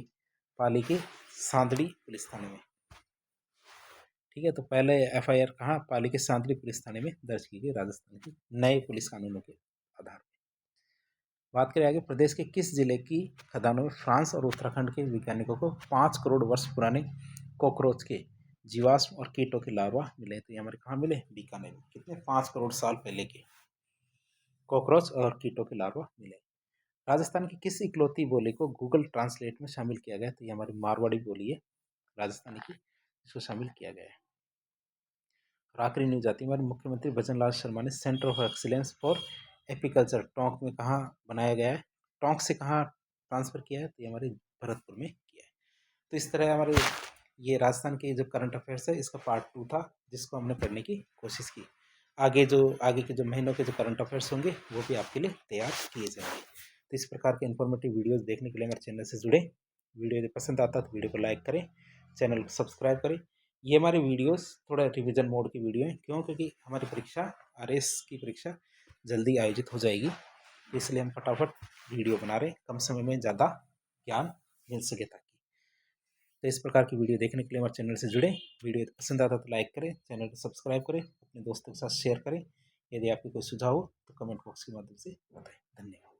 पाली के सांदड़ी पुलिस थाने में। ठीक है, तो पहले एफआईआर कहाँ? पाली के सांदड़ी पुलिस थाने में दर्ज की गई राजस्थान के नए पुलिस कानूनों के आधार पर। बात करें आगे, प्रदेश के किस जिले की खदानों में फ्रांस और उत्तराखंड के वैज्ञानिकों को 5 करोड़ वर्ष पुराने कॉकरोच के जीवाश्म और कीटों के लार्वा मिले? तो ये हमारे कहाँ मिले? बीकानेर में। कितने? 5 करोड़ साल पहले के कॉकरोच और कीटों के लार्वा मिले। राजस्थान की किस इकलौती बोली को गूगल ट्रांसलेट में शामिल किया गया? तो ये हमारी मारवाड़ी बोली है राजस्थानी की, इसको शामिल किया गया है। और आखिरी न्यूज आती है हमारे मुख्यमंत्री भजनलाल शर्मा ने centre of excellence for apiculture Tonk में कहाँ बनाया गया है? टोंक से कहाँ ट्रांसफर किया है? तो ये हमारे भरतपुर में किया है। तो इस तरह हमारे ये राजस्थान के जो करंट अफेयर्स है इसका पार्ट 2 था, जिसको हमने पढ़ने की कोशिश की। आगे के जो महीनों के जो करंट अफेयर्स होंगे वो भी आपके लिए तैयार किए जाएंगे। तो इस प्रकार के इन्फॉर्मेटिव वीडियोस देखने के लिए हमारे चैनल से जुड़े। वीडियो यदि पसंद आता तो वीडियो को लाइक करें, चैनल को सब्सक्राइब करें। ये हमारे वीडियोस थोड़ा रिवीजन मोड की वीडियो है, क्यों? क्योंकि हमारी परीक्षा आरएस की परीक्षा जल्दी आयोजित हो जाएगी, इसलिए हम फटाफट वीडियो बना रहे, कम समय में ज़्यादा ज्ञान मिल सके ताकि। तो इस प्रकार की वीडियो देखने के लिए हमारे चैनल से जुड़े। वीडियो पसंद आता तो लाइक करें, चैनल को सब्सक्राइब करें, अपने दोस्तों के साथ शेयर करें। यदि आपके कोई सुझाव हो तो कमेंट बॉक्स के माध्यम से बताएं। धन्यवाद।